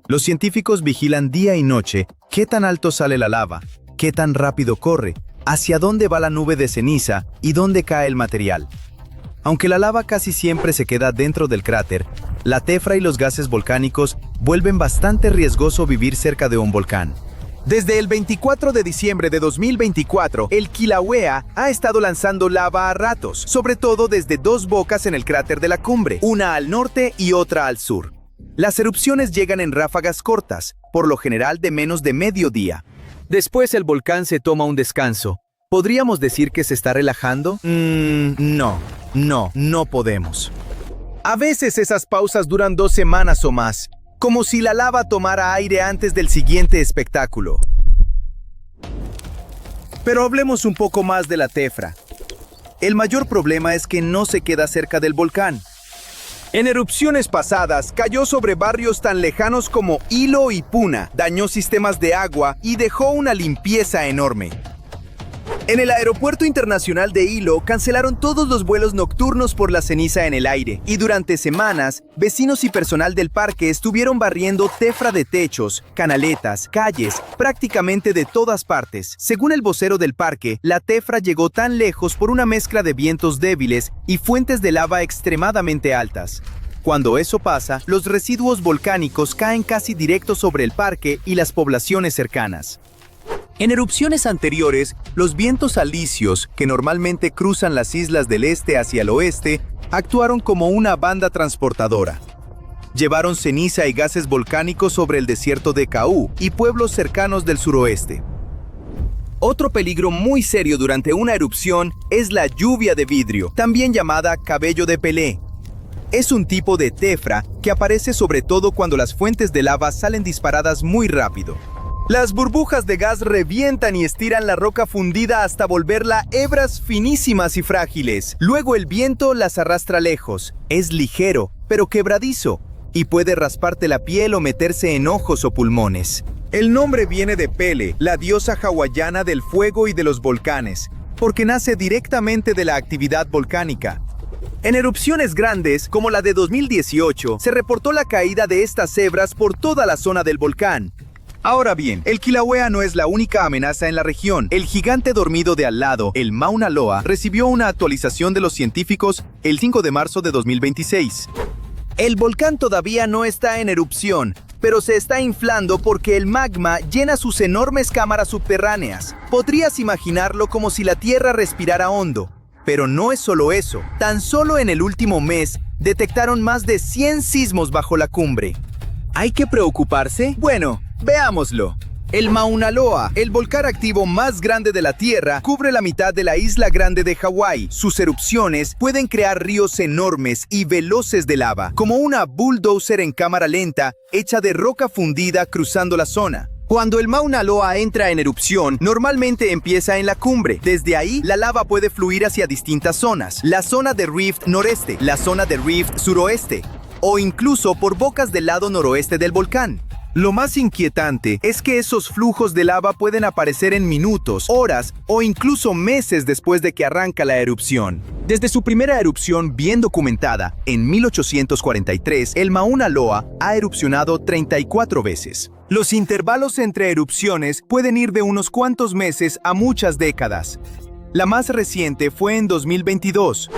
Los científicos vigilan día y noche qué tan alto sale la lava, qué tan rápido corre, hacia dónde va la nube de ceniza y dónde cae el material. Aunque la lava casi siempre se queda dentro del cráter, la tefra y los gases volcánicos vuelven bastante riesgoso vivir cerca de un volcán. Desde el 24 de diciembre de 2024, el Kilauea ha estado lanzando lava a ratos, sobre todo desde dos bocas en el cráter de la cumbre, una al norte y otra al sur. Las erupciones llegan en ráfagas cortas, por lo general de menos de medio día. Después el volcán se toma un descanso. ¿Podríamos decir que se está relajando? No podemos. A veces esas pausas duran 2 semanas o más, como si la lava tomara aire antes del siguiente espectáculo. Pero hablemos un poco más de la tefra. El mayor problema es que no se queda cerca del volcán. En erupciones pasadas, cayó sobre barrios tan lejanos como Hilo y Puna, dañó sistemas de agua y dejó una limpieza enorme. En el aeropuerto internacional de Hilo cancelaron todos los vuelos nocturnos por la ceniza en el aire, y durante semanas, vecinos y personal del parque estuvieron barriendo tefra de techos, canaletas, calles, prácticamente de todas partes. Según el vocero del parque, la tefra llegó tan lejos por una mezcla de vientos débiles y fuentes de lava extremadamente altas. Cuando eso pasa, los residuos volcánicos caen casi directo sobre el parque y las poblaciones cercanas. En erupciones anteriores, los vientos alisios, que normalmente cruzan las islas del este hacia el oeste, actuaron como una banda transportadora. Llevaron ceniza y gases volcánicos sobre el desierto de Kaú y pueblos cercanos del suroeste. Otro peligro muy serio durante una erupción es la lluvia de vidrio, también llamada cabello de Pelé. Es un tipo de tefra que aparece sobre todo cuando las fuentes de lava salen disparadas muy rápido. Las burbujas de gas revientan y estiran la roca fundida hasta volverla hebras finísimas y frágiles. Luego el viento las arrastra lejos. Es ligero, pero quebradizo, y puede rasparte la piel o meterse en ojos o pulmones. El nombre viene de Pele, la diosa hawaiana del fuego y de los volcanes, porque nace directamente de la actividad volcánica. En erupciones grandes, como la de 2018, se reportó la caída de estas hebras por toda la zona del volcán. Ahora bien, el Kilauea no es la única amenaza en la región. El gigante dormido de al lado, el Mauna Loa, recibió una actualización de los científicos el 5 de marzo de 2026. El volcán todavía no está en erupción, pero se está inflando porque el magma llena sus enormes cámaras subterráneas. Podrías imaginarlo como si la Tierra respirara hondo. Pero no es solo eso. Tan solo en el último mes, detectaron más de 100 sismos bajo la cumbre. ¿Hay que preocuparse? Bueno, veámoslo. El Mauna Loa, el volcán activo más grande de la Tierra, cubre la mitad de la isla grande de Hawái. Sus erupciones pueden crear ríos enormes y veloces de lava, como una bulldozer en cámara lenta hecha de roca fundida cruzando la zona. Cuando el Mauna Loa entra en erupción, normalmente empieza en la cumbre. Desde ahí, la lava puede fluir hacia distintas zonas. La zona de Rift noreste, la zona de Rift suroeste, o incluso por bocas del lado noroeste del volcán. Lo más inquietante es que esos flujos de lava pueden aparecer en minutos, horas o incluso meses después de que arranca la erupción. Desde su primera erupción bien documentada, en 1843, el Mauna Loa ha erupcionado 34 veces. Los intervalos entre erupciones pueden ir de unos cuantos meses a muchas décadas. La más reciente fue en 2022.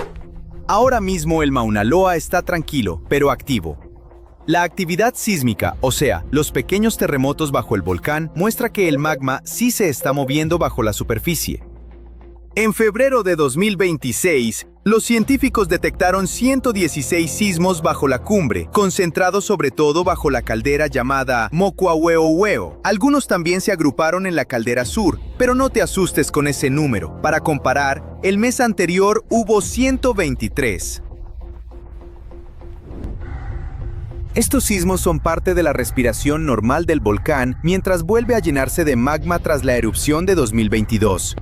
Ahora mismo el Mauna Loa está tranquilo, pero activo. La actividad sísmica, o sea, los pequeños terremotos bajo el volcán, muestra que el magma sí se está moviendo bajo la superficie. En febrero de 2026, los científicos detectaron 116 sismos bajo la cumbre, concentrados sobre todo bajo la caldera llamada Mokuauweoweo. Algunos también se agruparon en la caldera sur, pero no te asustes con ese número. Para comparar, el mes anterior hubo 123. Estos sismos son parte de la respiración normal del volcán mientras vuelve a llenarse de magma tras la erupción de 2022.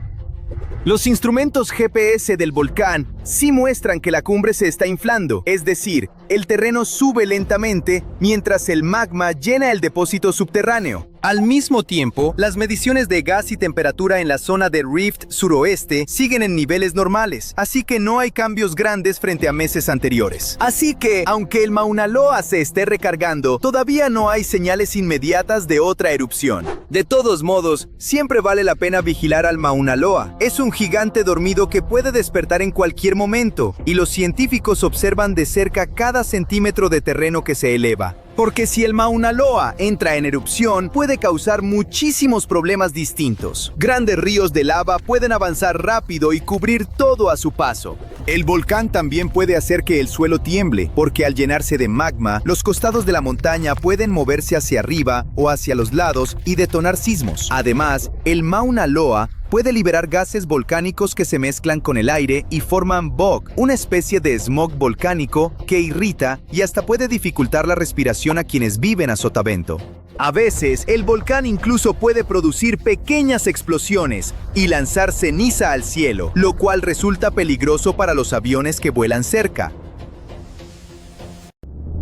Los instrumentos GPS del volcán sí muestran que la cumbre se está inflando, es decir, el terreno sube lentamente mientras el magma llena el depósito subterráneo. Al mismo tiempo, las mediciones de gas y temperatura en la zona de Rift suroeste siguen en niveles normales, así que no hay cambios grandes frente a meses anteriores. Así que, aunque el Mauna Loa se esté recargando, todavía no hay señales inmediatas de otra erupción. De todos modos, siempre vale la pena vigilar al Mauna Loa. Es un gigante dormido que puede despertar en cualquier momento, y los científicos observan de cerca cada centímetro de terreno que se eleva. Porque si el Mauna Loa entra en erupción, puede causar muchísimos problemas distintos. Grandes ríos de lava pueden avanzar rápido y cubrir todo a su paso. El volcán también puede hacer que el suelo tiemble, porque al llenarse de magma, los costados de la montaña pueden moverse hacia arriba o hacia los lados y detonar sismos. Además, el Mauna Loa puede liberar gases volcánicos que se mezclan con el aire y forman bog, una especie de smog volcánico que irrita y hasta puede dificultar la respiración a quienes viven a sotavento. A veces, el volcán incluso puede producir pequeñas explosiones y lanzar ceniza al cielo, lo cual resulta peligroso para los aviones que vuelan cerca.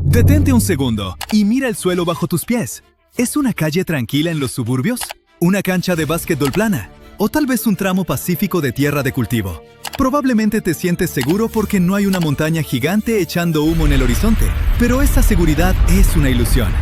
Detente un segundo y mira el suelo bajo tus pies. ¿Es una calle tranquila en los suburbios? ¿Una cancha de básquetbol plana? ¿O tal vez un tramo pacífico de tierra de cultivo? Probablemente te sientes seguro porque no hay una montaña gigante echando humo en el horizonte, pero esa seguridad es una ilusión.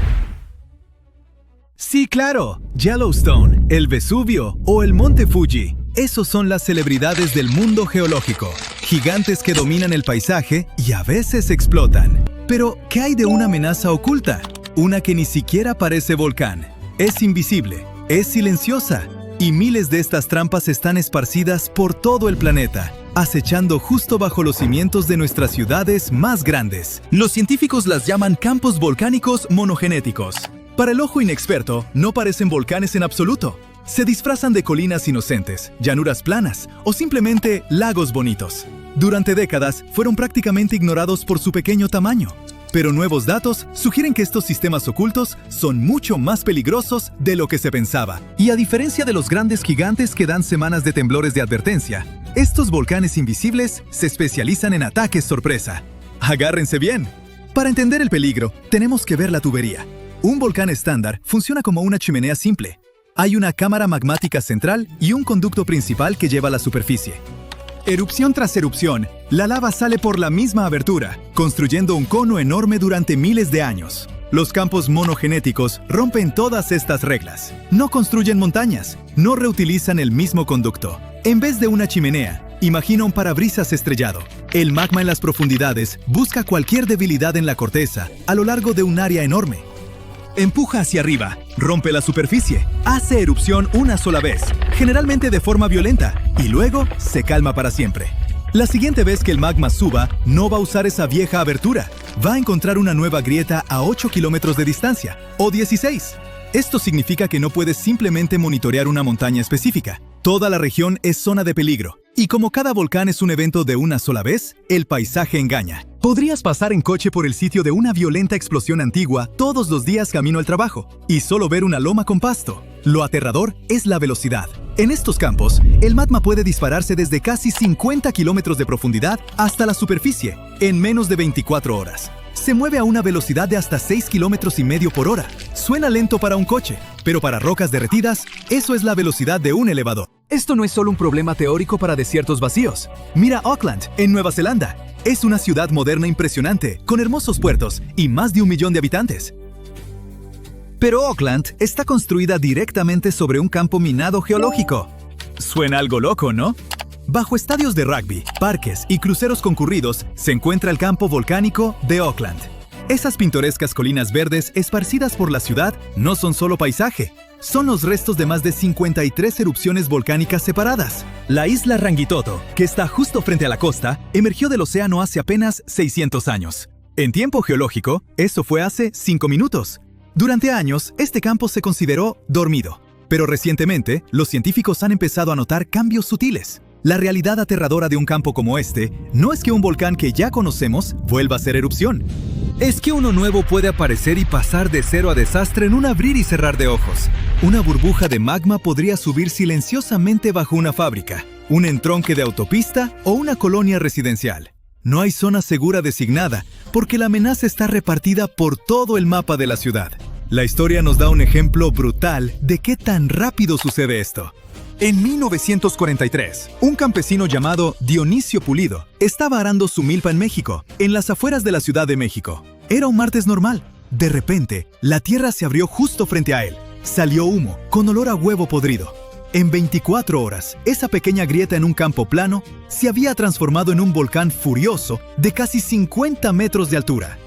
Sí, claro, Yellowstone, el Vesubio o el Monte Fuji. Esos son las celebridades del mundo geológico, gigantes que dominan el paisaje y a veces explotan. Pero, ¿qué hay de una amenaza oculta? Una que ni siquiera parece volcán. Es invisible, es silenciosa. Y miles de estas trampas están esparcidas por todo el planeta, acechando justo bajo los cimientos de nuestras ciudades más grandes. Los científicos las llaman campos volcánicos monogenéticos. Para el ojo inexperto, no parecen volcanes en absoluto. Se disfrazan de colinas inocentes, llanuras planas o simplemente lagos bonitos. Durante décadas, fueron prácticamente ignorados por su pequeño tamaño. Pero nuevos datos sugieren que estos sistemas ocultos son mucho más peligrosos de lo que se pensaba. Y a diferencia de los grandes gigantes que dan semanas de temblores de advertencia, estos volcanes invisibles se especializan en ataques sorpresa. Agárrense bien. Para entender el peligro, tenemos que ver la tubería. Un volcán estándar funciona como una chimenea simple. Hay una cámara magmática central y un conducto principal que lleva a la superficie. Erupción tras erupción, la lava sale por la misma abertura, construyendo un cono enorme durante miles de años. Los campos monogenéticos rompen todas estas reglas. No construyen montañas, no reutilizan el mismo conducto. En vez de una chimenea, imagina un parabrisas estrellado. El magma en las profundidades busca cualquier debilidad en la corteza a lo largo de un área enorme. Empuja hacia arriba, rompe la superficie, hace erupción una sola vez, generalmente de forma violenta, y luego se calma para siempre. La siguiente vez que el magma suba, no va a usar esa vieja abertura. Va a encontrar una nueva grieta a 8 kilómetros de distancia, o 16. Esto significa que no puedes simplemente monitorear una montaña específica. Toda la región es zona de peligro. Y como cada volcán es un evento de una sola vez, el paisaje engaña. Podrías pasar en coche por el sitio de una violenta explosión antigua todos los días camino al trabajo, y solo ver una loma con pasto. Lo aterrador es la velocidad. En estos campos, el magma puede dispararse desde casi 50 kilómetros de profundidad hasta la superficie, en menos de 24 horas. Se mueve a una velocidad de hasta 6,5 kilómetros por hora. Suena lento para un coche, pero para rocas derretidas, eso es la velocidad de un elevador. Esto no es solo un problema teórico para desiertos vacíos. Mira Auckland, en Nueva Zelanda. Es una ciudad moderna impresionante, con hermosos puertos y más de 1 millón de habitantes. Pero Auckland está construida directamente sobre un campo minado geológico. Suena algo loco, ¿no? Bajo estadios de rugby, parques y cruceros concurridos se encuentra el campo volcánico de Auckland. Esas pintorescas colinas verdes esparcidas por la ciudad no son solo paisaje, son los restos de más de 53 erupciones volcánicas separadas. La isla Rangitoto, que está justo frente a la costa, emergió del océano hace apenas 600 años. En tiempo geológico, eso fue hace 5 minutos. Durante años, este campo se consideró dormido, pero recientemente, los científicos han empezado a notar cambios sutiles. La realidad aterradora de un campo como este no es que un volcán que ya conocemos vuelva a hacer erupción. Es que uno nuevo puede aparecer y pasar de cero a desastre en un abrir y cerrar de ojos. Una burbuja de magma podría subir silenciosamente bajo una fábrica, un entronque de autopista o una colonia residencial. No hay zona segura designada, porque la amenaza está repartida por todo el mapa de la ciudad. La historia nos da un ejemplo brutal de qué tan rápido sucede esto. En 1943, un campesino llamado Dionisio Pulido estaba arando su milpa en México, en las afueras de la Ciudad de México. Era un martes normal. De repente, la tierra se abrió justo frente a él. Salió humo, con olor a huevo podrido. En 24 horas, esa pequeña grieta en un campo plano se había transformado en un volcán furioso de casi 50 metros de altura.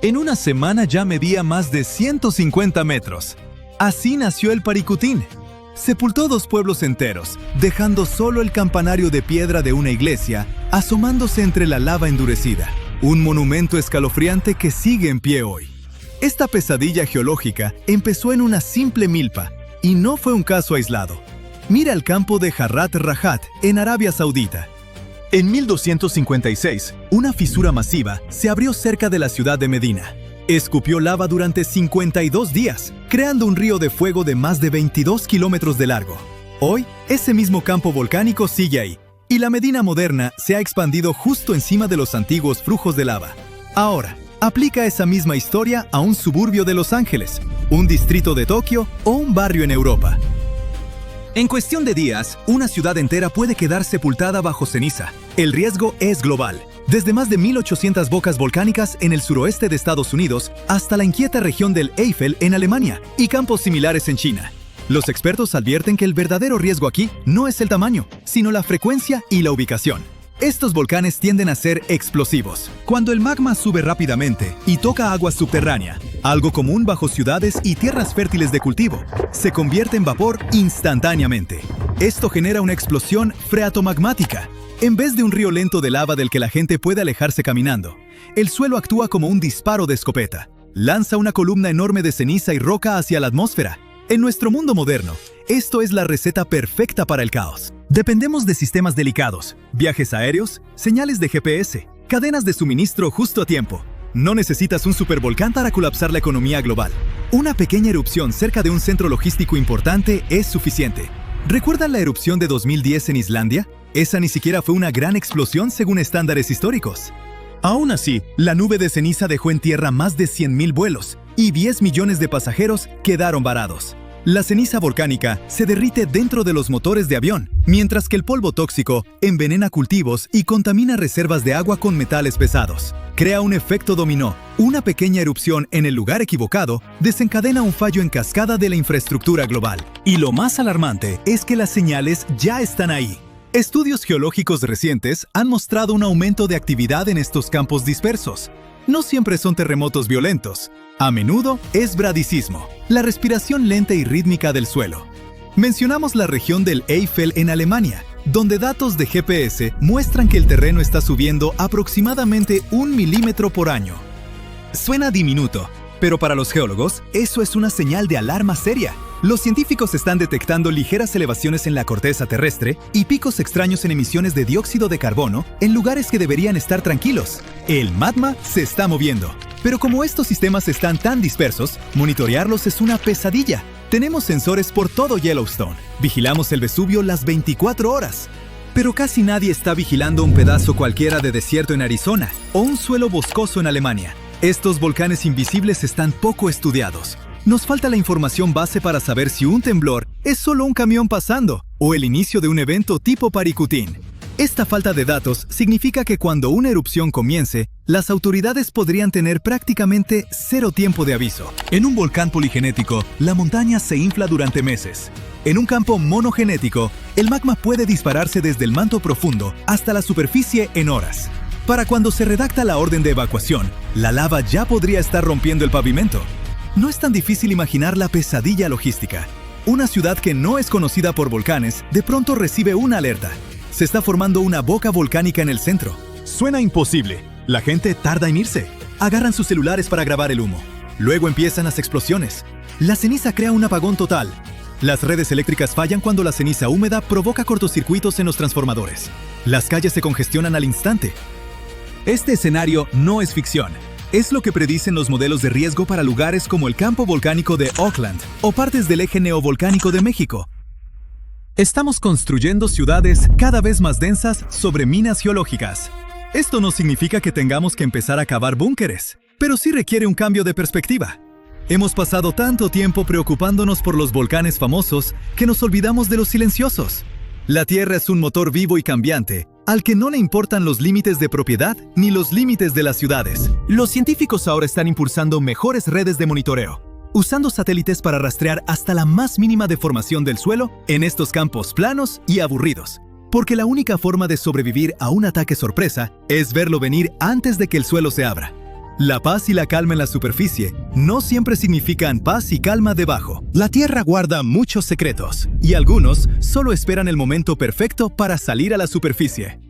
En una semana ya medía más de 150 metros. Así nació el Paricutín. Sepultó 2 pueblos enteros, dejando solo el campanario de piedra de una iglesia asomándose entre la lava endurecida. Un monumento escalofriante que sigue en pie hoy. Esta pesadilla geológica empezó en una simple milpa, y no fue un caso aislado. Mira el campo de Jarrat Rajat, en Arabia Saudita. En 1256, una fisura masiva se abrió cerca de la ciudad de Medina. Escupió lava durante 52 días, creando un río de fuego de más de 22 kilómetros de largo. Hoy, ese mismo campo volcánico sigue ahí, y la Medina moderna se ha expandido justo encima de los antiguos flujos de lava. Ahora, aplica esa misma historia a un suburbio de Los Ángeles, un distrito de Tokio o un barrio en Europa. En cuestión de días, una ciudad entera puede quedar sepultada bajo ceniza. El riesgo es global. Desde más de 1,800 bocas volcánicas en el suroeste de Estados Unidos hasta la inquieta región del Eifel en Alemania y campos similares en China. Los expertos advierten que el verdadero riesgo aquí no es el tamaño, sino la frecuencia y la ubicación. Estos volcanes tienden a ser explosivos. Cuando el magma sube rápidamente y toca agua subterránea, algo común bajo ciudades y tierras fértiles de cultivo, se convierte en vapor instantáneamente. Esto genera una explosión freatomagmática. En vez de un río lento de lava del que la gente puede alejarse caminando, el suelo actúa como un disparo de escopeta. Lanza una columna enorme de ceniza y roca hacia la atmósfera. En nuestro mundo moderno, esto es la receta perfecta para el caos. Dependemos de sistemas delicados, viajes aéreos, señales de GPS, cadenas de suministro justo a tiempo. No necesitas un supervolcán para colapsar la economía global. Una pequeña erupción cerca de un centro logístico importante es suficiente. ¿Recuerdan la erupción de 2010 en Islandia? Esa ni siquiera fue una gran explosión según estándares históricos. Aún así, la nube de ceniza dejó en tierra más de 100,000 vuelos y 10 millones de pasajeros quedaron varados. La ceniza volcánica se derrite dentro de los motores de avión, mientras que el polvo tóxico envenena cultivos y contamina reservas de agua con metales pesados. Crea un efecto dominó. Una pequeña erupción en el lugar equivocado desencadena un fallo en cascada de la infraestructura global. Y lo más alarmante es que las señales ya están ahí. Estudios geológicos recientes han mostrado un aumento de actividad en estos campos dispersos. No siempre son terremotos violentos. A menudo es bradicismo, la respiración lenta y rítmica del suelo. Mencionamos la región del Eifel en Alemania, donde datos de GPS muestran que el terreno está subiendo aproximadamente 1 milímetro por año. Suena diminuto, pero para los geólogos, eso es una señal de alarma seria. Los científicos están detectando ligeras elevaciones en la corteza terrestre y picos extraños en emisiones de dióxido de carbono en lugares que deberían estar tranquilos. El magma se está moviendo. Pero como estos sistemas están tan dispersos, monitorearlos es una pesadilla. Tenemos sensores por todo Yellowstone. Vigilamos el Vesubio las 24 horas. Pero casi nadie está vigilando un pedazo cualquiera de desierto en Arizona o un suelo boscoso en Alemania. Estos volcanes invisibles están poco estudiados. Nos falta la información base para saber si un temblor es solo un camión pasando o el inicio de un evento tipo Paricutín. Esta falta de datos significa que cuando una erupción comience, las autoridades podrían tener prácticamente cero tiempo de aviso. En un volcán poligenético, la montaña se infla durante meses. En un campo monogenético, el magma puede dispararse desde el manto profundo hasta la superficie en horas. Para cuando se redacta la orden de evacuación, la lava ya podría estar rompiendo el pavimento. No es tan difícil imaginar la pesadilla logística. Una ciudad que no es conocida por volcanes, de pronto recibe una alerta. Se está formando una boca volcánica en el centro. Suena imposible. La gente tarda en irse. Agarran sus celulares para grabar el humo. Luego empiezan las explosiones. La ceniza crea un apagón total. Las redes eléctricas fallan cuando la ceniza húmeda provoca cortocircuitos en los transformadores. Las calles se congestionan al instante. Este escenario no es ficción. Es lo que predicen los modelos de riesgo para lugares como el campo volcánico de Oakland o partes del eje neovolcánico de México. Estamos construyendo ciudades cada vez más densas sobre minas geológicas. Esto no significa que tengamos que empezar a cavar búnkeres, pero sí requiere un cambio de perspectiva. Hemos pasado tanto tiempo preocupándonos por los volcanes famosos que nos olvidamos de los silenciosos. La Tierra es un motor vivo y cambiante, al que no le importan los límites de propiedad ni los límites de las ciudades. Los científicos ahora están impulsando mejores redes de monitoreo, usando satélites para rastrear hasta la más mínima deformación del suelo en estos campos planos y aburridos. Porque la única forma de sobrevivir a un ataque sorpresa es verlo venir antes de que el suelo se abra. La paz y la calma en la superficie no siempre significan paz y calma debajo. La Tierra guarda muchos secretos, y algunos solo esperan el momento perfecto para salir a la superficie.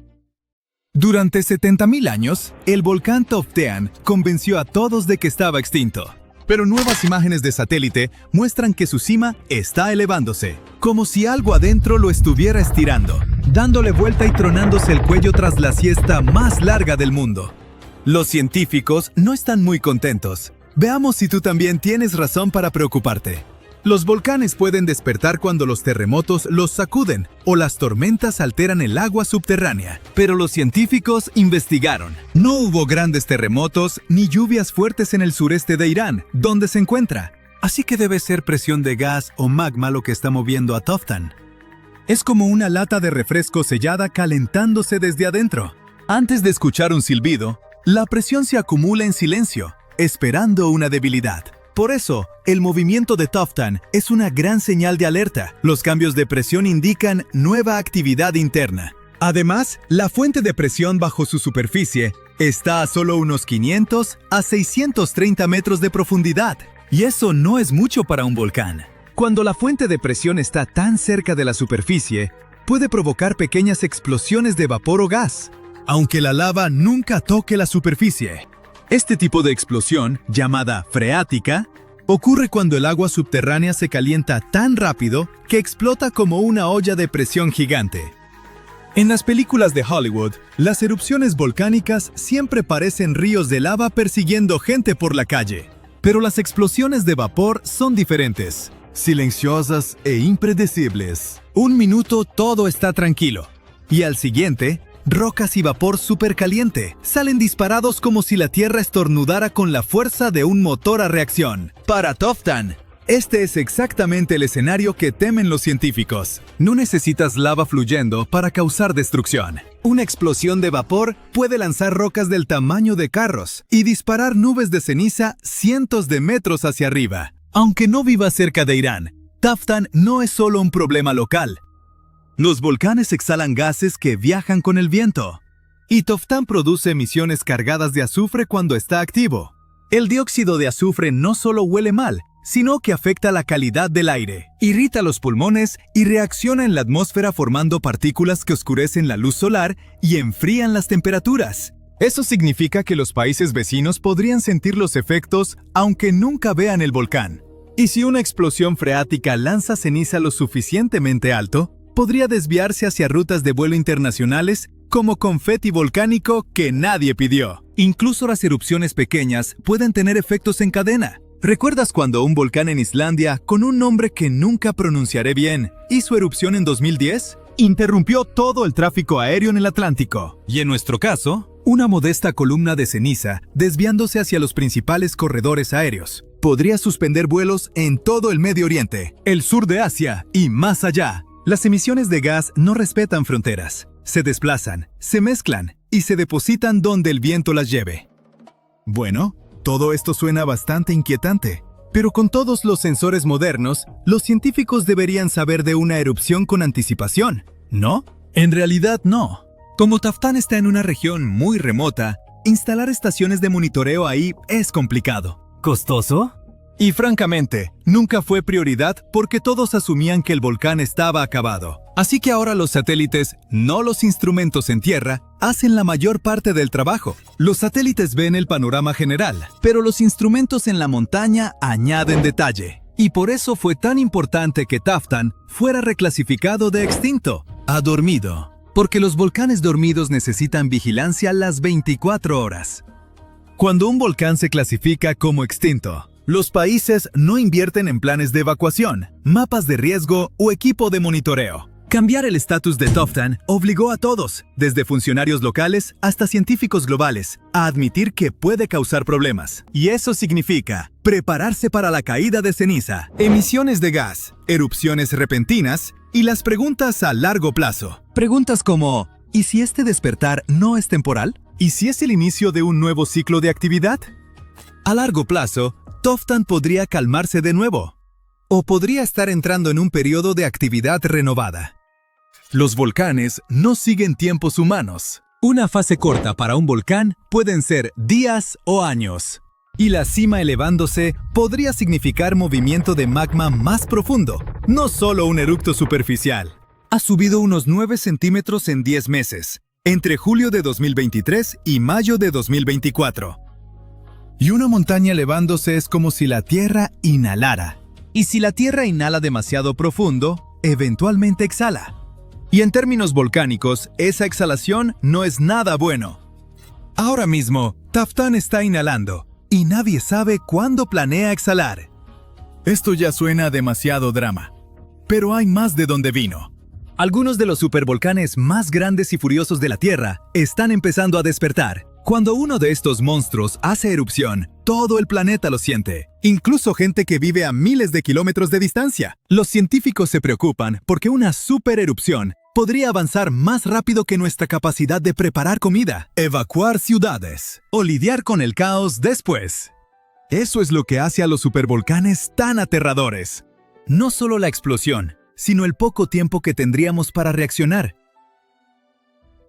Durante 70.000 años, el volcán Toftean convenció a todos de que estaba extinto. Pero nuevas imágenes de satélite muestran que su cima está elevándose, como si algo adentro lo estuviera estirando, dándole vuelta y tronándose el cuello tras la siesta más larga del mundo. Los científicos no están muy contentos. Veamos si tú también tienes razón para preocuparte. Los volcanes pueden despertar cuando los terremotos los sacuden o las tormentas alteran el agua subterránea. Pero los científicos investigaron. No hubo grandes terremotos ni lluvias fuertes en el sureste de Irán, donde se encuentra. Así que debe ser presión de gas o magma lo que está moviendo a Toftan. Es como una lata de refresco sellada calentándose desde adentro. Antes de escuchar un silbido, la presión se acumula en silencio, esperando una debilidad. Por eso, el movimiento de Toftan es una gran señal de alerta. Los cambios de presión indican nueva actividad interna. Además, la fuente de presión bajo su superficie está a solo unos 500 a 630 metros de profundidad. Y eso no es mucho para un volcán. Cuando la fuente de presión está tan cerca de la superficie, puede provocar pequeñas explosiones de vapor o gas, aunque la lava nunca toque la superficie. Este tipo de explosión, llamada freática, ocurre cuando el agua subterránea se calienta tan rápido que explota como una olla de presión gigante. En las películas de Hollywood, las erupciones volcánicas siempre parecen ríos de lava persiguiendo gente por la calle. Pero las explosiones de vapor son diferentes, silenciosas e impredecibles. Un minuto todo está tranquilo, y al siguiente, rocas y vapor supercaliente salen disparados como si la Tierra estornudara con la fuerza de un motor a reacción. Para Toftan, este es exactamente el escenario que temen los científicos. No necesitas lava fluyendo para causar destrucción. Una explosión de vapor puede lanzar rocas del tamaño de carros y disparar nubes de ceniza cientos de metros hacia arriba. Aunque no viva cerca de Irán, Toftan no es solo un problema local. Los volcanes exhalan gases que viajan con el viento, y Toftan produce emisiones cargadas de azufre cuando está activo. El dióxido de azufre no solo huele mal, sino que afecta la calidad del aire, irrita los pulmones y reacciona en la atmósfera formando partículas que oscurecen la luz solar y enfrían las temperaturas. Eso significa que los países vecinos podrían sentir los efectos aunque nunca vean el volcán. Y si una explosión freática lanza ceniza lo suficientemente alto, podría desviarse hacia rutas de vuelo internacionales como confeti volcánico que nadie pidió. Incluso las erupciones pequeñas pueden tener efectos en cadena. ¿Recuerdas cuando un volcán en Islandia, con un nombre que nunca pronunciaré bien, hizo erupción en 2010? Interrumpió todo el tráfico aéreo en el Atlántico. Y en nuestro caso, una modesta columna de ceniza, desviándose hacia los principales corredores aéreos, podría suspender vuelos en todo el Medio Oriente, el sur de Asia y más allá. Las emisiones de gas no respetan fronteras. Se desplazan, se mezclan y se depositan donde el viento las lleve. Bueno, todo esto suena bastante inquietante, pero con todos los sensores modernos, los científicos deberían saber de una erupción con anticipación, ¿no? En realidad no. Como Taftán está en una región muy remota, instalar estaciones de monitoreo ahí es complicado. ¿Costoso? Y francamente, nunca fue prioridad porque todos asumían que el volcán estaba acabado. Así que ahora los satélites, no los instrumentos en tierra, hacen la mayor parte del trabajo. Los satélites ven el panorama general, pero los instrumentos en la montaña añaden detalle. Y por eso fue tan importante que Taftán fuera reclasificado de extinto a dormido. Porque los volcanes dormidos necesitan vigilancia las 24 horas. Cuando un volcán se clasifica como extinto, los países no invierten en planes de evacuación, mapas de riesgo o equipo de monitoreo. Cambiar el estatus de Taftán obligó a todos, desde funcionarios locales hasta científicos globales, a admitir que puede causar problemas. Y eso significa prepararse para la caída de ceniza, emisiones de gas, erupciones repentinas y las preguntas a largo plazo. Preguntas como, ¿y si este despertar no es temporal? ¿Y si es el inicio de un nuevo ciclo de actividad? A largo plazo, Taftán podría calmarse de nuevo, o podría estar entrando en un periodo de actividad renovada. Los volcanes no siguen tiempos humanos. Una fase corta para un volcán pueden ser días o años. Y la cima elevándose podría significar movimiento de magma más profundo, no solo un eructo superficial. Ha subido unos 9 centímetros en 10 meses, entre julio de 2023 y mayo de 2024. Y una montaña elevándose es como si la Tierra inhalara. Y si la Tierra inhala demasiado profundo, eventualmente exhala. Y en términos volcánicos, esa exhalación no es nada bueno. Ahora mismo, Taftán está inhalando, y nadie sabe cuándo planea exhalar. Esto ya suena a demasiado drama. Pero hay más de donde vino. Algunos de los supervolcanes más grandes y furiosos de la Tierra están empezando a despertar. Cuando uno de estos monstruos hace erupción, todo el planeta lo siente, incluso gente que vive a miles de kilómetros de distancia. Los científicos se preocupan porque una supererupción podría avanzar más rápido que nuestra capacidad de preparar comida, evacuar ciudades o lidiar con el caos después. Eso es lo que hace a los supervolcanes tan aterradores. No solo la explosión, sino el poco tiempo que tendríamos para reaccionar.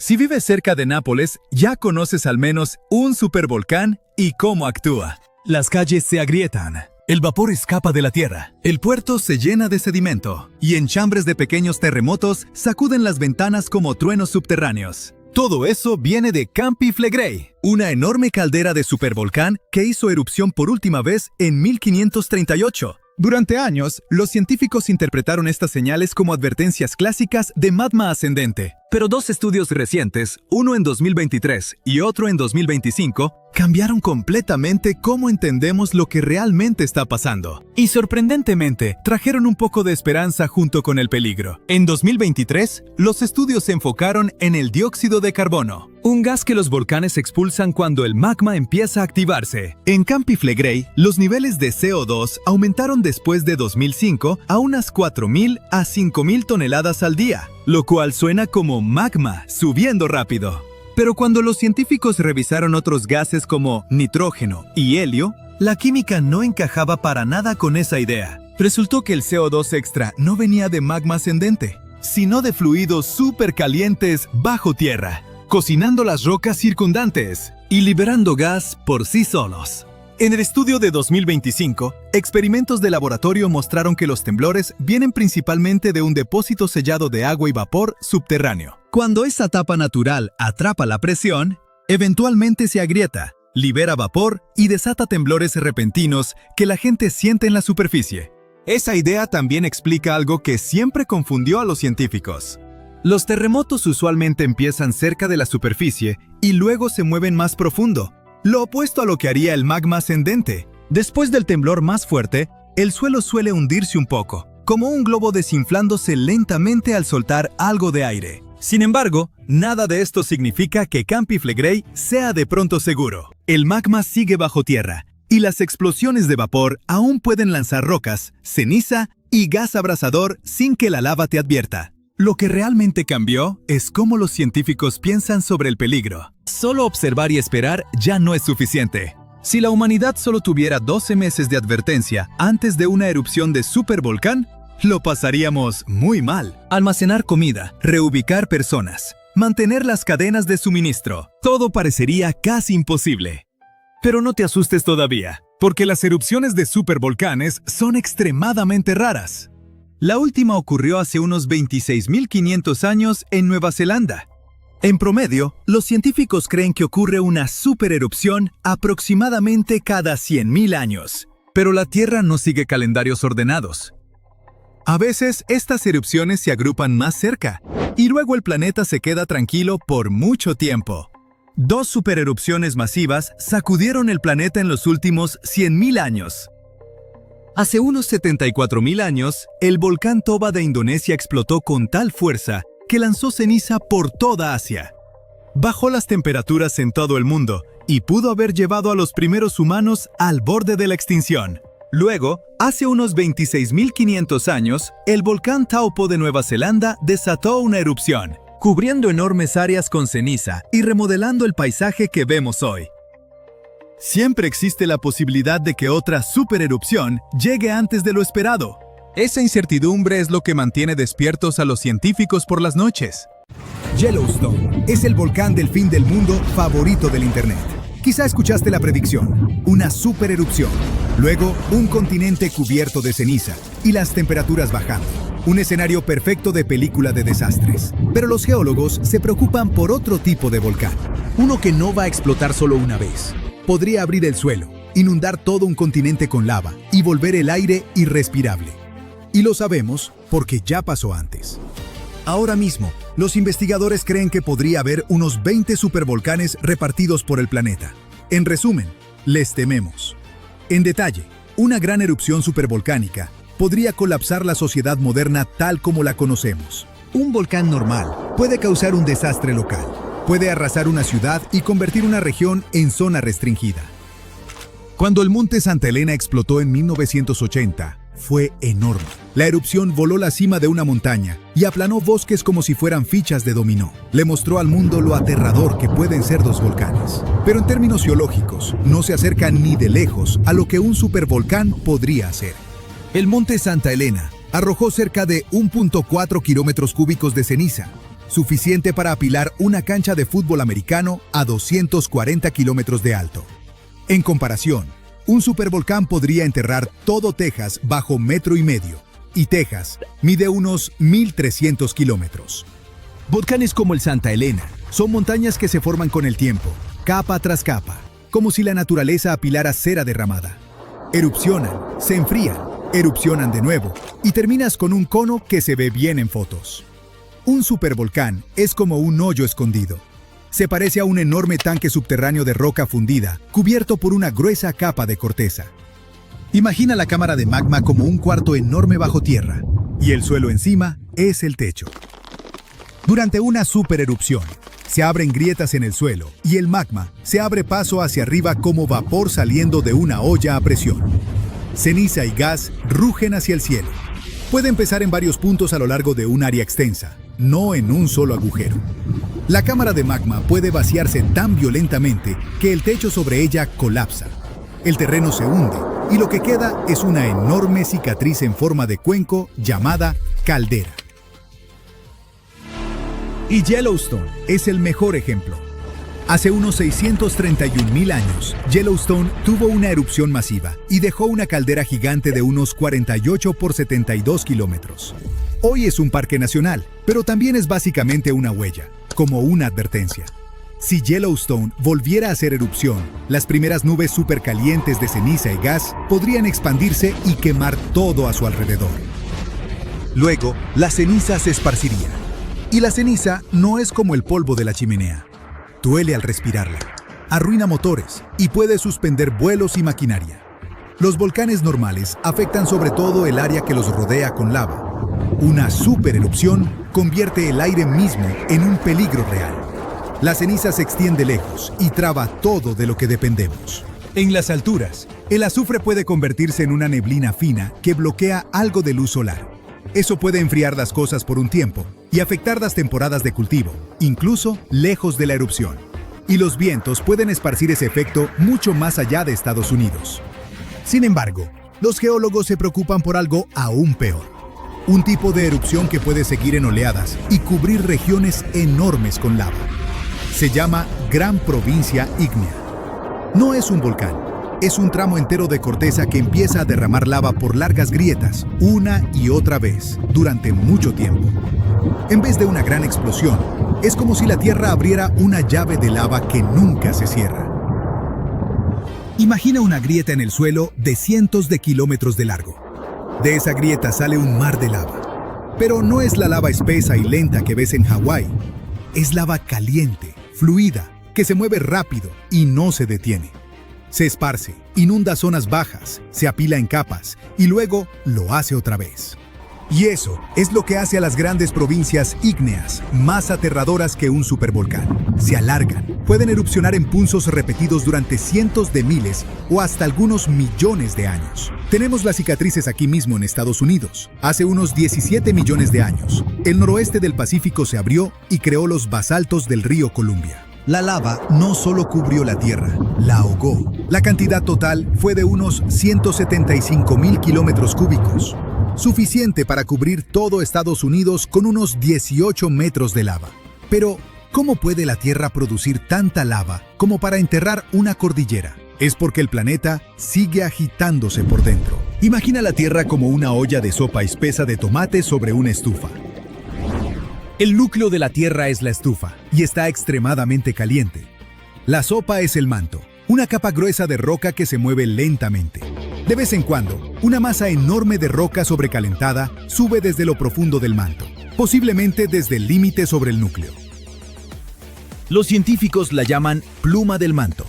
Si vives cerca de Nápoles, ya conoces al menos un supervolcán y cómo actúa. Las calles se agrietan, el vapor escapa de la tierra, el puerto se llena de sedimento, y enjambres de pequeños terremotos sacuden las ventanas como truenos subterráneos. Todo eso viene de Campi Flegrei, una enorme caldera de supervolcán que hizo erupción por última vez en 1538. Durante años, los científicos interpretaron estas señales como advertencias clásicas de magma ascendente. Pero 2 estudios recientes, uno en 2023 y otro en 2025, cambiaron completamente cómo entendemos lo que realmente está pasando. Y sorprendentemente, trajeron un poco de esperanza junto con el peligro. En 2023, los estudios se enfocaron en el dióxido de carbono, un gas que los volcanes expulsan cuando el magma empieza a activarse. En Campi Flegrei, los niveles de CO2 aumentaron después de 2005 a unas 4.000 a 5.000 toneladas al día, lo cual suena como magma subiendo rápido. Pero cuando los científicos revisaron otros gases como nitrógeno y helio, la química no encajaba para nada con esa idea. Resultó que el CO2 extra no venía de magma ascendente, sino de fluidos supercalientes bajo tierra, cocinando las rocas circundantes y liberando gas por sí solos. En el estudio de 2025, experimentos de laboratorio mostraron que los temblores vienen principalmente de un depósito sellado de agua y vapor subterráneo. Cuando esa tapa natural atrapa la presión, eventualmente se agrieta, libera vapor y desata temblores repentinos que la gente siente en la superficie. Esa idea también explica algo que siempre confundió a los científicos. Los terremotos usualmente empiezan cerca de la superficie y luego se mueven más profundo, lo opuesto a lo que haría el magma ascendente. Después del temblor más fuerte, el suelo suele hundirse un poco, como un globo desinflándose lentamente al soltar algo de aire. Sin embargo, nada de esto significa que Camp Flegrei sea de pronto seguro. El magma sigue bajo tierra, y las explosiones de vapor aún pueden lanzar rocas, ceniza y gas abrasador sin que la lava te advierta. Lo que realmente cambió es cómo los científicos piensan sobre el peligro. Solo observar y esperar ya no es suficiente. Si la humanidad solo tuviera 12 meses de advertencia antes de una erupción de supervolcán, lo pasaríamos muy mal. Almacenar comida, reubicar personas, mantener las cadenas de suministro, todo parecería casi imposible. Pero no te asustes todavía, porque las erupciones de supervolcanes son extremadamente raras. La última ocurrió hace unos 26.500 años en Nueva Zelanda. En promedio, los científicos creen que ocurre una supererupción aproximadamente cada 100.000 años. Pero la Tierra no sigue calendarios ordenados. A veces, estas erupciones se agrupan más cerca, y luego el planeta se queda tranquilo por mucho tiempo. 2 supererupciones masivas sacudieron el planeta en los últimos 100.000 años. Hace unos 74.000 años, el volcán Toba de Indonesia explotó con tal fuerza que lanzó ceniza por toda Asia. Bajó las temperaturas en todo el mundo y pudo haber llevado a los primeros humanos al borde de la extinción. Luego, hace unos 26.500 años, el volcán Taupo de Nueva Zelanda desató una erupción, cubriendo enormes áreas con ceniza y remodelando el paisaje que vemos hoy. Siempre existe la posibilidad de que otra supererupción llegue antes de lo esperado. Esa incertidumbre es lo que mantiene despiertos a los científicos por las noches. Yellowstone es el volcán del fin del mundo favorito del Internet. Quizá escuchaste la predicción, una supererupción, luego un continente cubierto de ceniza y las temperaturas bajando. Un escenario perfecto de película de desastres. Pero los geólogos se preocupan por otro tipo de volcán. Uno que no va a explotar solo una vez. Podría abrir el suelo, inundar todo un continente con lava y volver el aire irrespirable. Y lo sabemos porque ya pasó antes. Ahora mismo, los investigadores creen que podría haber unos 20 supervolcanes repartidos por el planeta. En resumen, les tememos. En detalle, una gran erupción supervolcánica podría colapsar la sociedad moderna tal como la conocemos. Un volcán normal puede causar un desastre local. Puede arrasar una ciudad y convertir una región en zona restringida. Cuando el monte Santa Elena explotó en 1980, fue enorme. La erupción voló la cima de una montaña y aplanó bosques como si fueran fichas de dominó. Le mostró al mundo lo aterrador que pueden ser los volcanes. Pero en términos geológicos, no se acercan ni de lejos a lo que un supervolcán podría hacer. El monte Santa Elena arrojó cerca de 1.4 kilómetros cúbicos de ceniza, suficiente para apilar una cancha de fútbol americano a 240 kilómetros de alto. En comparación, un supervolcán podría enterrar todo Texas bajo 1,5 metros, y Texas mide unos 1.300 kilómetros. Volcanes como el Santa Elena son montañas que se forman con el tiempo, capa tras capa, como si la naturaleza apilara cera derramada. Erupcionan, se enfrían, erupcionan de nuevo, y terminas con un cono que se ve bien en fotos. Un supervolcán es como un hoyo escondido. Se parece a un enorme tanque subterráneo de roca fundida, cubierto por una gruesa capa de corteza. Imagina la cámara de magma como un cuarto enorme bajo tierra, y el suelo encima es el techo. Durante una supererupción, se abren grietas en el suelo, y el magma se abre paso hacia arriba como vapor saliendo de una olla a presión. Ceniza y gas rugen hacia el cielo. Puede empezar en varios puntos a lo largo de un área extensa, no en un solo agujero. La cámara de magma puede vaciarse tan violentamente que el techo sobre ella colapsa. El terreno se hunde y lo que queda es una enorme cicatriz en forma de cuenco llamada caldera. Y Yellowstone es el mejor ejemplo. Hace unos 631.000 años, Yellowstone tuvo una erupción masiva y dejó una caldera gigante de unos 48 por 72 kilómetros. Hoy es un parque nacional, pero también es básicamente una huella, como una advertencia. Si Yellowstone volviera a hacer erupción, las primeras nubes supercalientes de ceniza y gas podrían expandirse y quemar todo a su alrededor. Luego, la ceniza se esparciría. Y la ceniza no es como el polvo de la chimenea. Duele al respirarla, arruina motores y puede suspender vuelos y maquinaria. Los volcanes normales afectan sobre todo el área que los rodea con lava. Una supererupción convierte el aire mismo en un peligro real. La ceniza se extiende lejos y traba todo de lo que dependemos. En las alturas, el azufre puede convertirse en una neblina fina que bloquea algo de luz solar. Eso puede enfriar las cosas por un tiempo y afectar las temporadas de cultivo, incluso lejos de la erupción. Y los vientos pueden esparcir ese efecto mucho más allá de Estados Unidos. Sin embargo, los geólogos se preocupan por algo aún peor. Un tipo de erupción que puede seguir en oleadas y cubrir regiones enormes con lava. Se llama Gran Provincia Ígnea. No es un volcán. Es un tramo entero de corteza que empieza a derramar lava por largas grietas, una y otra vez, durante mucho tiempo. En vez de una gran explosión, es como si la Tierra abriera una llave de lava que nunca se cierra. Imagina una grieta en el suelo de cientos de kilómetros de largo. De esa grieta sale un mar de lava. Pero no es la lava espesa y lenta que ves en Hawái. Es lava caliente, fluida, que se mueve rápido y no se detiene. Se esparce, inunda zonas bajas, se apila en capas y luego lo hace otra vez. Y eso es lo que hace a las grandes provincias ígneas más aterradoras que un supervolcán. Se alargan, pueden erupcionar en punzos repetidos durante cientos de miles o hasta algunos millones de años. Tenemos las cicatrices aquí mismo en Estados Unidos. Hace unos 17 millones de años, el noroeste del Pacífico se abrió y creó los basaltos del río Columbia. La lava no solo cubrió la Tierra, la ahogó. La cantidad total fue de unos 175.000 kilómetros cúbicos, suficiente para cubrir todo Estados Unidos con unos 18 metros de lava. Pero, ¿cómo puede la Tierra producir tanta lava como para enterrar una cordillera? Es porque el planeta sigue agitándose por dentro. Imagina la Tierra como una olla de sopa espesa de tomate sobre una estufa. El núcleo de la Tierra es la estufa y está extremadamente caliente. La sopa es el manto, una capa gruesa de roca que se mueve lentamente. De vez en cuando, una masa enorme de roca sobrecalentada sube desde lo profundo del manto, posiblemente desde el límite sobre el núcleo. Los científicos la llaman pluma del manto.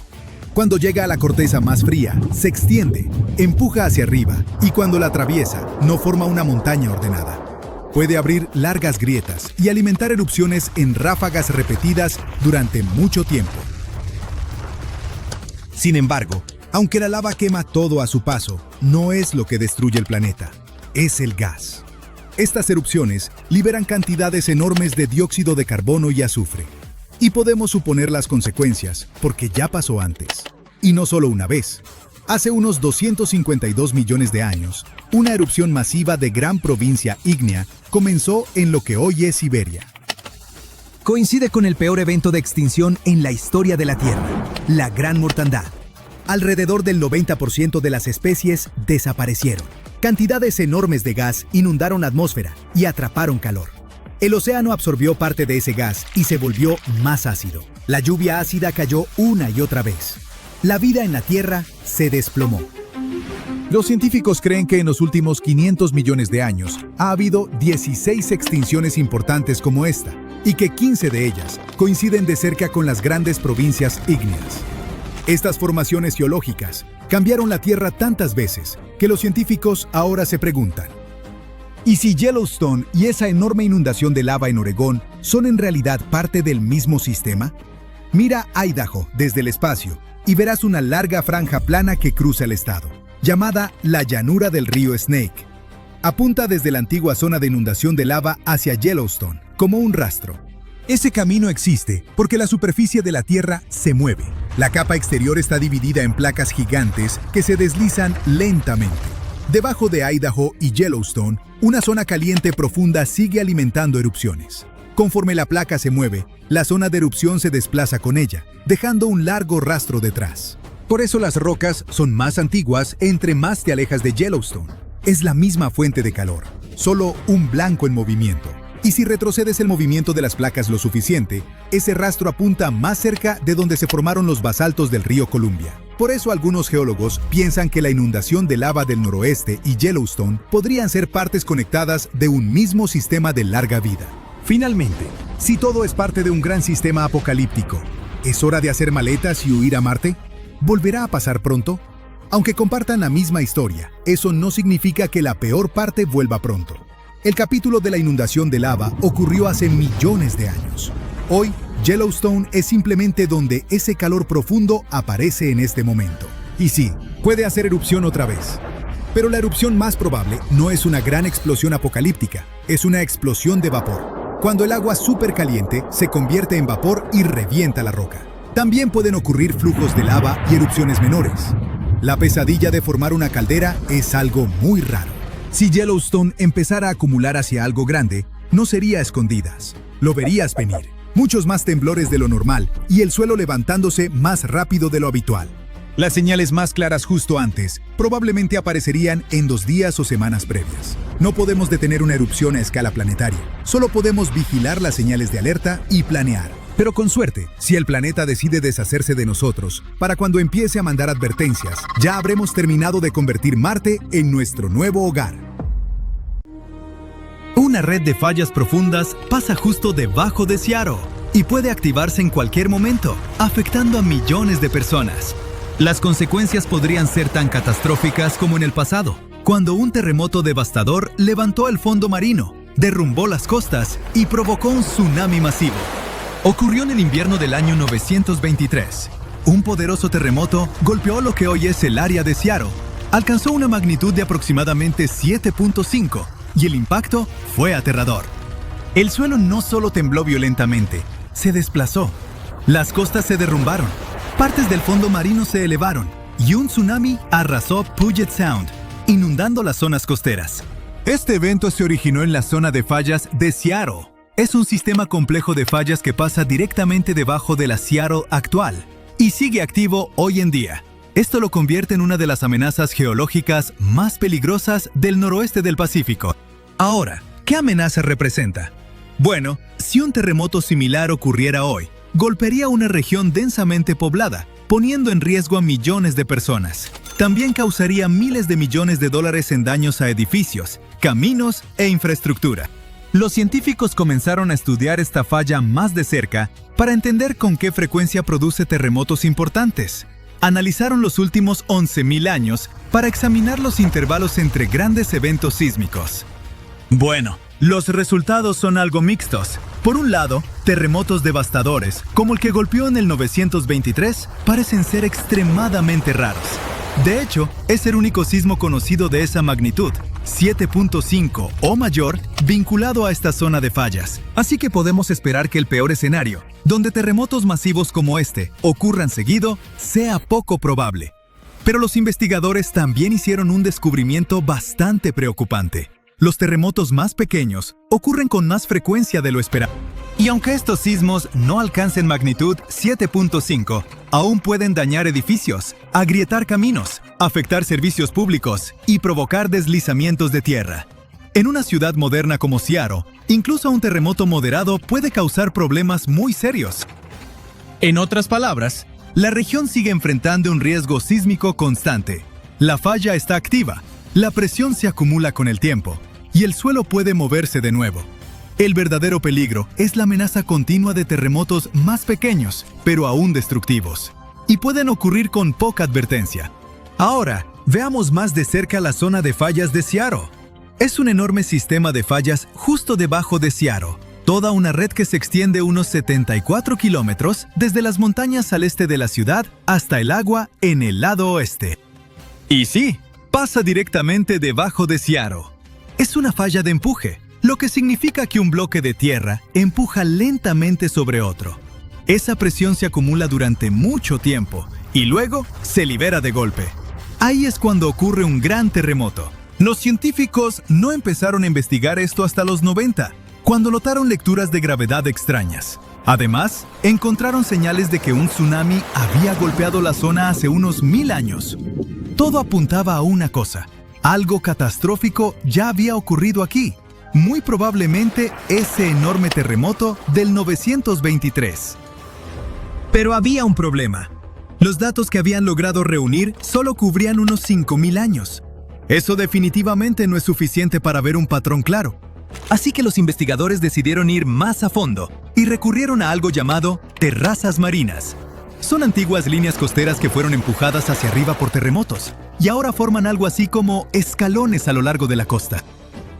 Cuando llega a la corteza más fría, se extiende, empuja hacia arriba y cuando la atraviesa, no forma una montaña ordenada. Puede abrir largas grietas y alimentar erupciones en ráfagas repetidas durante mucho tiempo. Sin embargo, aunque la lava quema todo a su paso, no es lo que destruye el planeta, es el gas. Estas erupciones liberan cantidades enormes de dióxido de carbono y azufre. Y podemos suponer las consecuencias, porque ya pasó antes. Y no solo una vez. Hace unos 252 millones de años, una erupción masiva de Gran Provincia Ígnea comenzó en lo que hoy es Siberia. Coincide con el peor evento de extinción en la historia de la Tierra, la Gran Mortandad. Alrededor del 90% de las especies desaparecieron. Cantidades enormes de gas inundaron la atmósfera y atraparon calor. El océano absorbió parte de ese gas y se volvió más ácido. La lluvia ácida cayó una y otra vez. La vida en la Tierra se desplomó. Los científicos creen que en los últimos 500 millones de años ha habido 16 extinciones importantes como esta, y que 15 de ellas coinciden de cerca con las grandes provincias ígneas. Estas formaciones geológicas cambiaron la Tierra tantas veces que los científicos ahora se preguntan: ¿y si Yellowstone y esa enorme inundación de lava en Oregón son en realidad parte del mismo sistema? Mira Idaho desde el espacio y verás una larga franja plana que cruza el estado, llamada la llanura del río Snake. Apunta desde la antigua zona de inundación de lava hacia Yellowstone, como un rastro. Ese camino existe porque la superficie de la Tierra se mueve. La capa exterior está dividida en placas gigantes que se deslizan lentamente. Debajo de Idaho y Yellowstone, una zona caliente profunda sigue alimentando erupciones. Conforme la placa se mueve, la zona de erupción se desplaza con ella, dejando un largo rastro detrás. Por eso las rocas son más antiguas entre más te alejas de Yellowstone. Es la misma fuente de calor, solo un blanco en movimiento. Y si retrocedes el movimiento de las placas lo suficiente, ese rastro apunta más cerca de donde se formaron los basaltos del río Columbia. Por eso algunos geólogos piensan que la inundación de lava del noroeste y Yellowstone podrían ser partes conectadas de un mismo sistema de larga vida. Finalmente, si todo es parte de un gran sistema apocalíptico, ¿es hora de hacer maletas y huir a Marte? ¿Volverá a pasar pronto? Aunque compartan la misma historia, eso no significa que la peor parte vuelva pronto. El capítulo de la inundación de lava ocurrió hace millones de años. Hoy, Yellowstone es simplemente donde ese calor profundo aparece en este momento. Y sí, puede hacer erupción otra vez. Pero la erupción más probable no es una gran explosión apocalíptica, es una explosión de vapor. Cuando el agua supercaliente se convierte en vapor y revienta la roca. También pueden ocurrir flujos de lava y erupciones menores. La pesadilla de formar una caldera es algo muy raro. Si Yellowstone empezara a acumular hacia algo grande, no sería a escondidas. Lo verías venir. Muchos más temblores de lo normal y el suelo levantándose más rápido de lo habitual. Las señales más claras justo antes probablemente aparecerían en 2 días o semanas previas. No podemos detener una erupción a escala planetaria. Solo podemos vigilar las señales de alerta y planear. Pero con suerte, si el planeta decide deshacerse de nosotros, para cuando empiece a mandar advertencias, ya habremos terminado de convertir Marte en nuestro nuevo hogar. Una red de fallas profundas pasa justo debajo de Seattle y puede activarse en cualquier momento, afectando a millones de personas. Las consecuencias podrían ser tan catastróficas como en el pasado, cuando un terremoto devastador levantó el fondo marino, derrumbó las costas y provocó un tsunami masivo. Ocurrió en el invierno del año 923. Un poderoso terremoto golpeó lo que hoy es el área de Seattle. Alcanzó una magnitud de aproximadamente 7.5 y el impacto fue aterrador. El suelo no solo tembló violentamente, se desplazó. Las costas se derrumbaron, partes del fondo marino se elevaron y un tsunami arrasó Puget Sound, inundando las zonas costeras. Este evento se originó en la zona de fallas de Seattle. Es un sistema complejo de fallas que pasa directamente debajo de la Seattle actual y sigue activo hoy en día. Esto lo convierte en una de las amenazas geológicas más peligrosas del noroeste del Pacífico. Ahora, ¿qué amenaza representa? Bueno, si un terremoto similar ocurriera hoy, golpearía una región densamente poblada, poniendo en riesgo a millones de personas. También causaría miles de millones de dólares en daños a edificios, caminos e infraestructura. Los científicos comenzaron a estudiar esta falla más de cerca para entender con qué frecuencia produce terremotos importantes. Analizaron los últimos 11.000 años para examinar los intervalos entre grandes eventos sísmicos. Bueno, los resultados son algo mixtos. Por un lado, terremotos devastadores, como el que golpeó en el 923, parecen ser extremadamente raros. De hecho, es el único sismo conocido de esa magnitud, 7.5 o mayor, vinculado a esta zona de fallas. Así que podemos esperar que el peor escenario, donde terremotos masivos como este ocurran seguido, sea poco probable. Pero los investigadores también hicieron un descubrimiento bastante preocupante. Los terremotos más pequeños ocurren con más frecuencia de lo esperado. Y aunque estos sismos no alcancen magnitud 7.5, aún pueden dañar edificios, agrietar caminos, afectar servicios públicos y provocar deslizamientos de tierra. En una ciudad moderna como Seattle, incluso un terremoto moderado puede causar problemas muy serios. En otras palabras, la región sigue enfrentando un riesgo sísmico constante. La falla está activa, la presión se acumula con el tiempo y el suelo puede moverse de nuevo. El verdadero peligro es la amenaza continua de terremotos más pequeños, pero aún destructivos, y pueden ocurrir con poca advertencia. Ahora, veamos más de cerca la zona de fallas de Seattle. Es un enorme sistema de fallas justo debajo de Seattle, toda una red que se extiende unos 74 kilómetros desde las montañas al este de la ciudad hasta el agua en el lado oeste. Y sí, pasa directamente debajo de Seattle. Es una falla de empuje, lo que significa que un bloque de tierra empuja lentamente sobre otro. Esa presión se acumula durante mucho tiempo y luego se libera de golpe. Ahí es cuando ocurre un gran terremoto. Los científicos no empezaron a investigar esto hasta los 90, cuando notaron lecturas de gravedad extrañas. Además, encontraron señales de que un tsunami había golpeado la zona hace unos 1000 años. Todo apuntaba a una cosa: algo catastrófico ya había ocurrido aquí. Muy probablemente ese enorme terremoto del 923. Pero había un problema. Los datos que habían logrado reunir solo cubrían unos 5000 años. Eso definitivamente no es suficiente para ver un patrón claro. Así que los investigadores decidieron ir más a fondo y recurrieron a algo llamado terrazas marinas. Son antiguas líneas costeras que fueron empujadas hacia arriba por terremotos y ahora forman algo así como escalones a lo largo de la costa.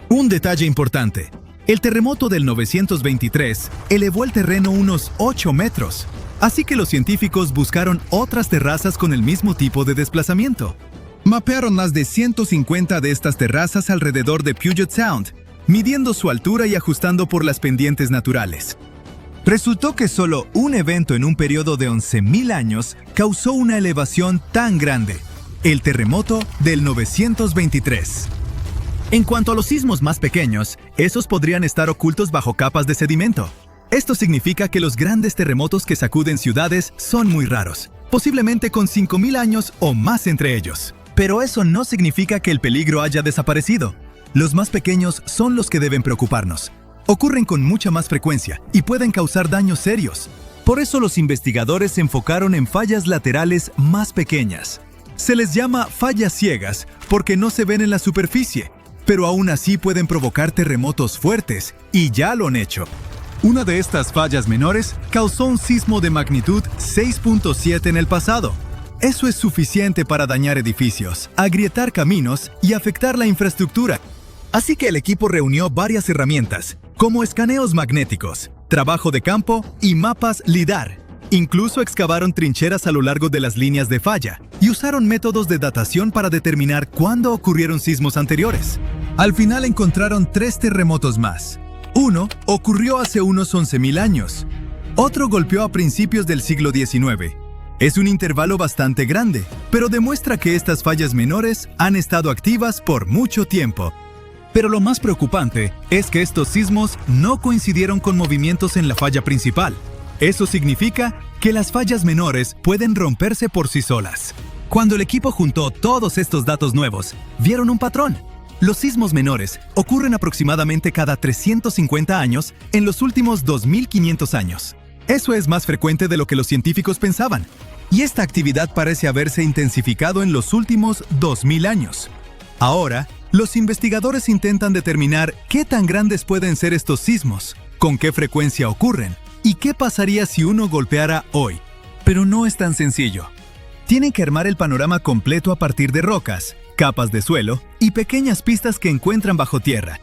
Un detalle importante: el terremoto del 923 elevó el terreno unos 8 metros, así que los científicos buscaron otras terrazas con el mismo tipo de desplazamiento. Mapearon más de 150 de estas terrazas alrededor de Puget Sound, midiendo su altura y ajustando por las pendientes naturales. Resultó que solo un evento en un periodo de 11.000 años causó una elevación tan grande: el terremoto del 923. En cuanto a los sismos más pequeños, esos podrían estar ocultos bajo capas de sedimento. Esto significa que los grandes terremotos que sacuden ciudades son muy raros, posiblemente con 5.000 años o más entre ellos. Pero eso no significa que el peligro haya desaparecido. Los más pequeños son los que deben preocuparnos. Ocurren con mucha más frecuencia y pueden causar daños serios. Por eso los investigadores se enfocaron en fallas laterales más pequeñas. Se les llama fallas ciegas porque no se ven en la superficie, pero aún así pueden provocar terremotos fuertes, y ya lo han hecho. Una de estas fallas menores causó un sismo de magnitud 6.7 en el pasado. Eso es suficiente para dañar edificios, agrietar caminos y afectar la infraestructura. Así que el equipo reunió varias herramientas, como escaneos magnéticos, trabajo de campo y mapas LIDAR. Incluso excavaron trincheras a lo largo de las líneas de falla y usaron métodos de datación para determinar cuándo ocurrieron sismos anteriores. Al final encontraron 3 terremotos más. Uno ocurrió hace unos 11.000 años. Otro golpeó a principios del siglo XIX. Es un intervalo bastante grande, pero demuestra que estas fallas menores han estado activas por mucho tiempo. Pero lo más preocupante es que estos sismos no coincidieron con movimientos en la falla principal. Eso significa que las fallas menores pueden romperse por sí solas. Cuando el equipo juntó todos estos datos nuevos, vieron un patrón. Los sismos menores ocurren aproximadamente cada 350 años en los últimos 2.500 años. Eso es más frecuente de lo que los científicos pensaban. Y esta actividad parece haberse intensificado en los últimos 2.000 años. Ahora, los investigadores intentan determinar qué tan grandes pueden ser estos sismos, con qué frecuencia ocurren y qué pasaría si uno golpeara hoy. Pero no es tan sencillo. Tienen que armar el panorama completo a partir de rocas, capas de suelo y pequeñas pistas que encuentran bajo tierra.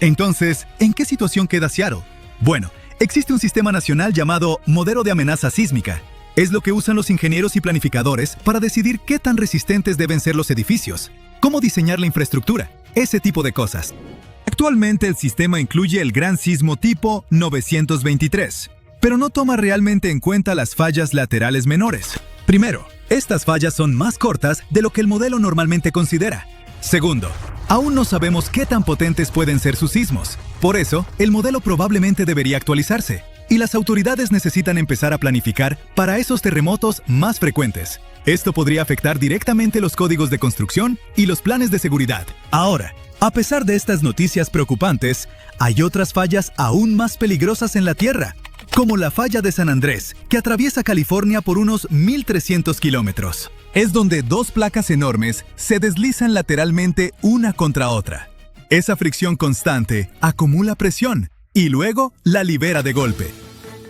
Entonces, ¿en qué situación queda Seattle? Bueno, existe un sistema nacional llamado Modelo de Amenaza Sísmica. Es lo que usan los ingenieros y planificadores para decidir qué tan resistentes deben ser los edificios, cómo diseñar la infraestructura, ese tipo de cosas. Actualmente el sistema incluye el gran sismo tipo 923, pero no toma realmente en cuenta las fallas laterales menores. Primero, estas fallas son más cortas de lo que el modelo normalmente considera. Segundo, aún no sabemos qué tan potentes pueden ser sus sismos. Por eso, el modelo probablemente debería actualizarse, y las autoridades necesitan empezar a planificar para esos terremotos más frecuentes. Esto podría afectar directamente los códigos de construcción y los planes de seguridad. Ahora, a pesar de estas noticias preocupantes, hay otras fallas aún más peligrosas en la Tierra, como la falla de San Andrés, que atraviesa California por unos 1.300 kilómetros. Es donde 2 placas enormes se deslizan lateralmente una contra otra. Esa fricción constante acumula presión y luego la libera de golpe.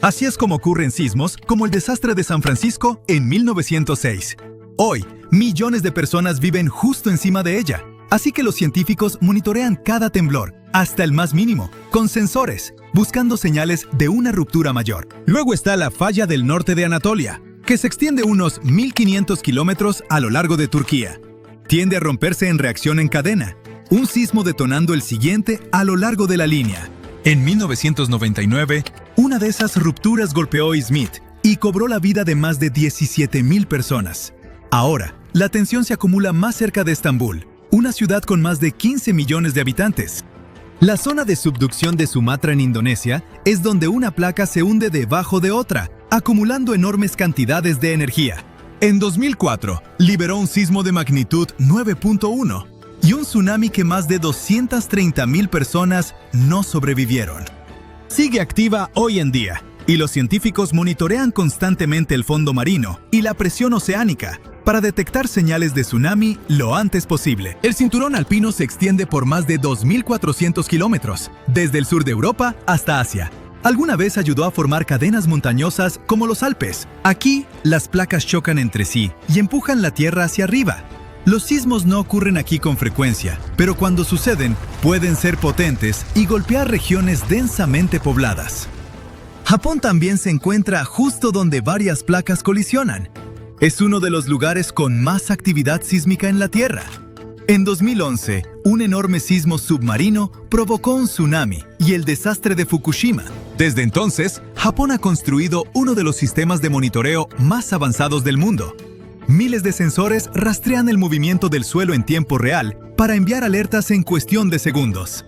Así es como ocurren sismos como el desastre de San Francisco en 1906. Hoy, millones de personas viven justo encima de ella, así que los científicos monitorean cada temblor, hasta el más mínimo, con sensores, buscando señales de una ruptura mayor. Luego está la falla del norte de Anatolia, que se extiende unos 1.500 kilómetros a lo largo de Turquía. Tiende a romperse en reacción en cadena, un sismo detonando el siguiente a lo largo de la línea. En 1999, una de esas rupturas golpeó Izmit y cobró la vida de más de 17.000 personas. Ahora, la tensión se acumula más cerca de Estambul, una ciudad con más de 15 millones de habitantes. La zona de subducción de Sumatra en Indonesia es donde una placa se hunde debajo de otra, acumulando enormes cantidades de energía. En 2004, liberó un sismo de magnitud 9.1 y un tsunami que más de 230,000 personas no sobrevivieron. Sigue activa hoy en día, y los científicos monitorean constantemente el fondo marino y la presión oceánica para detectar señales de tsunami lo antes posible. El cinturón alpino se extiende por más de 2.400 kilómetros, desde el sur de Europa hasta Asia. Alguna vez ayudó a formar cadenas montañosas como los Alpes. Aquí, las placas chocan entre sí y empujan la tierra hacia arriba. Los sismos no ocurren aquí con frecuencia, pero cuando suceden, pueden ser potentes y golpear regiones densamente pobladas. Japón también se encuentra justo donde varias placas colisionan. Es uno de los lugares con más actividad sísmica en la Tierra. En 2011, un enorme sismo submarino provocó un tsunami y el desastre de Fukushima. Desde entonces, Japón ha construido uno de los sistemas de monitoreo más avanzados del mundo. Miles de sensores rastrean el movimiento del suelo en tiempo real para enviar alertas en cuestión de segundos.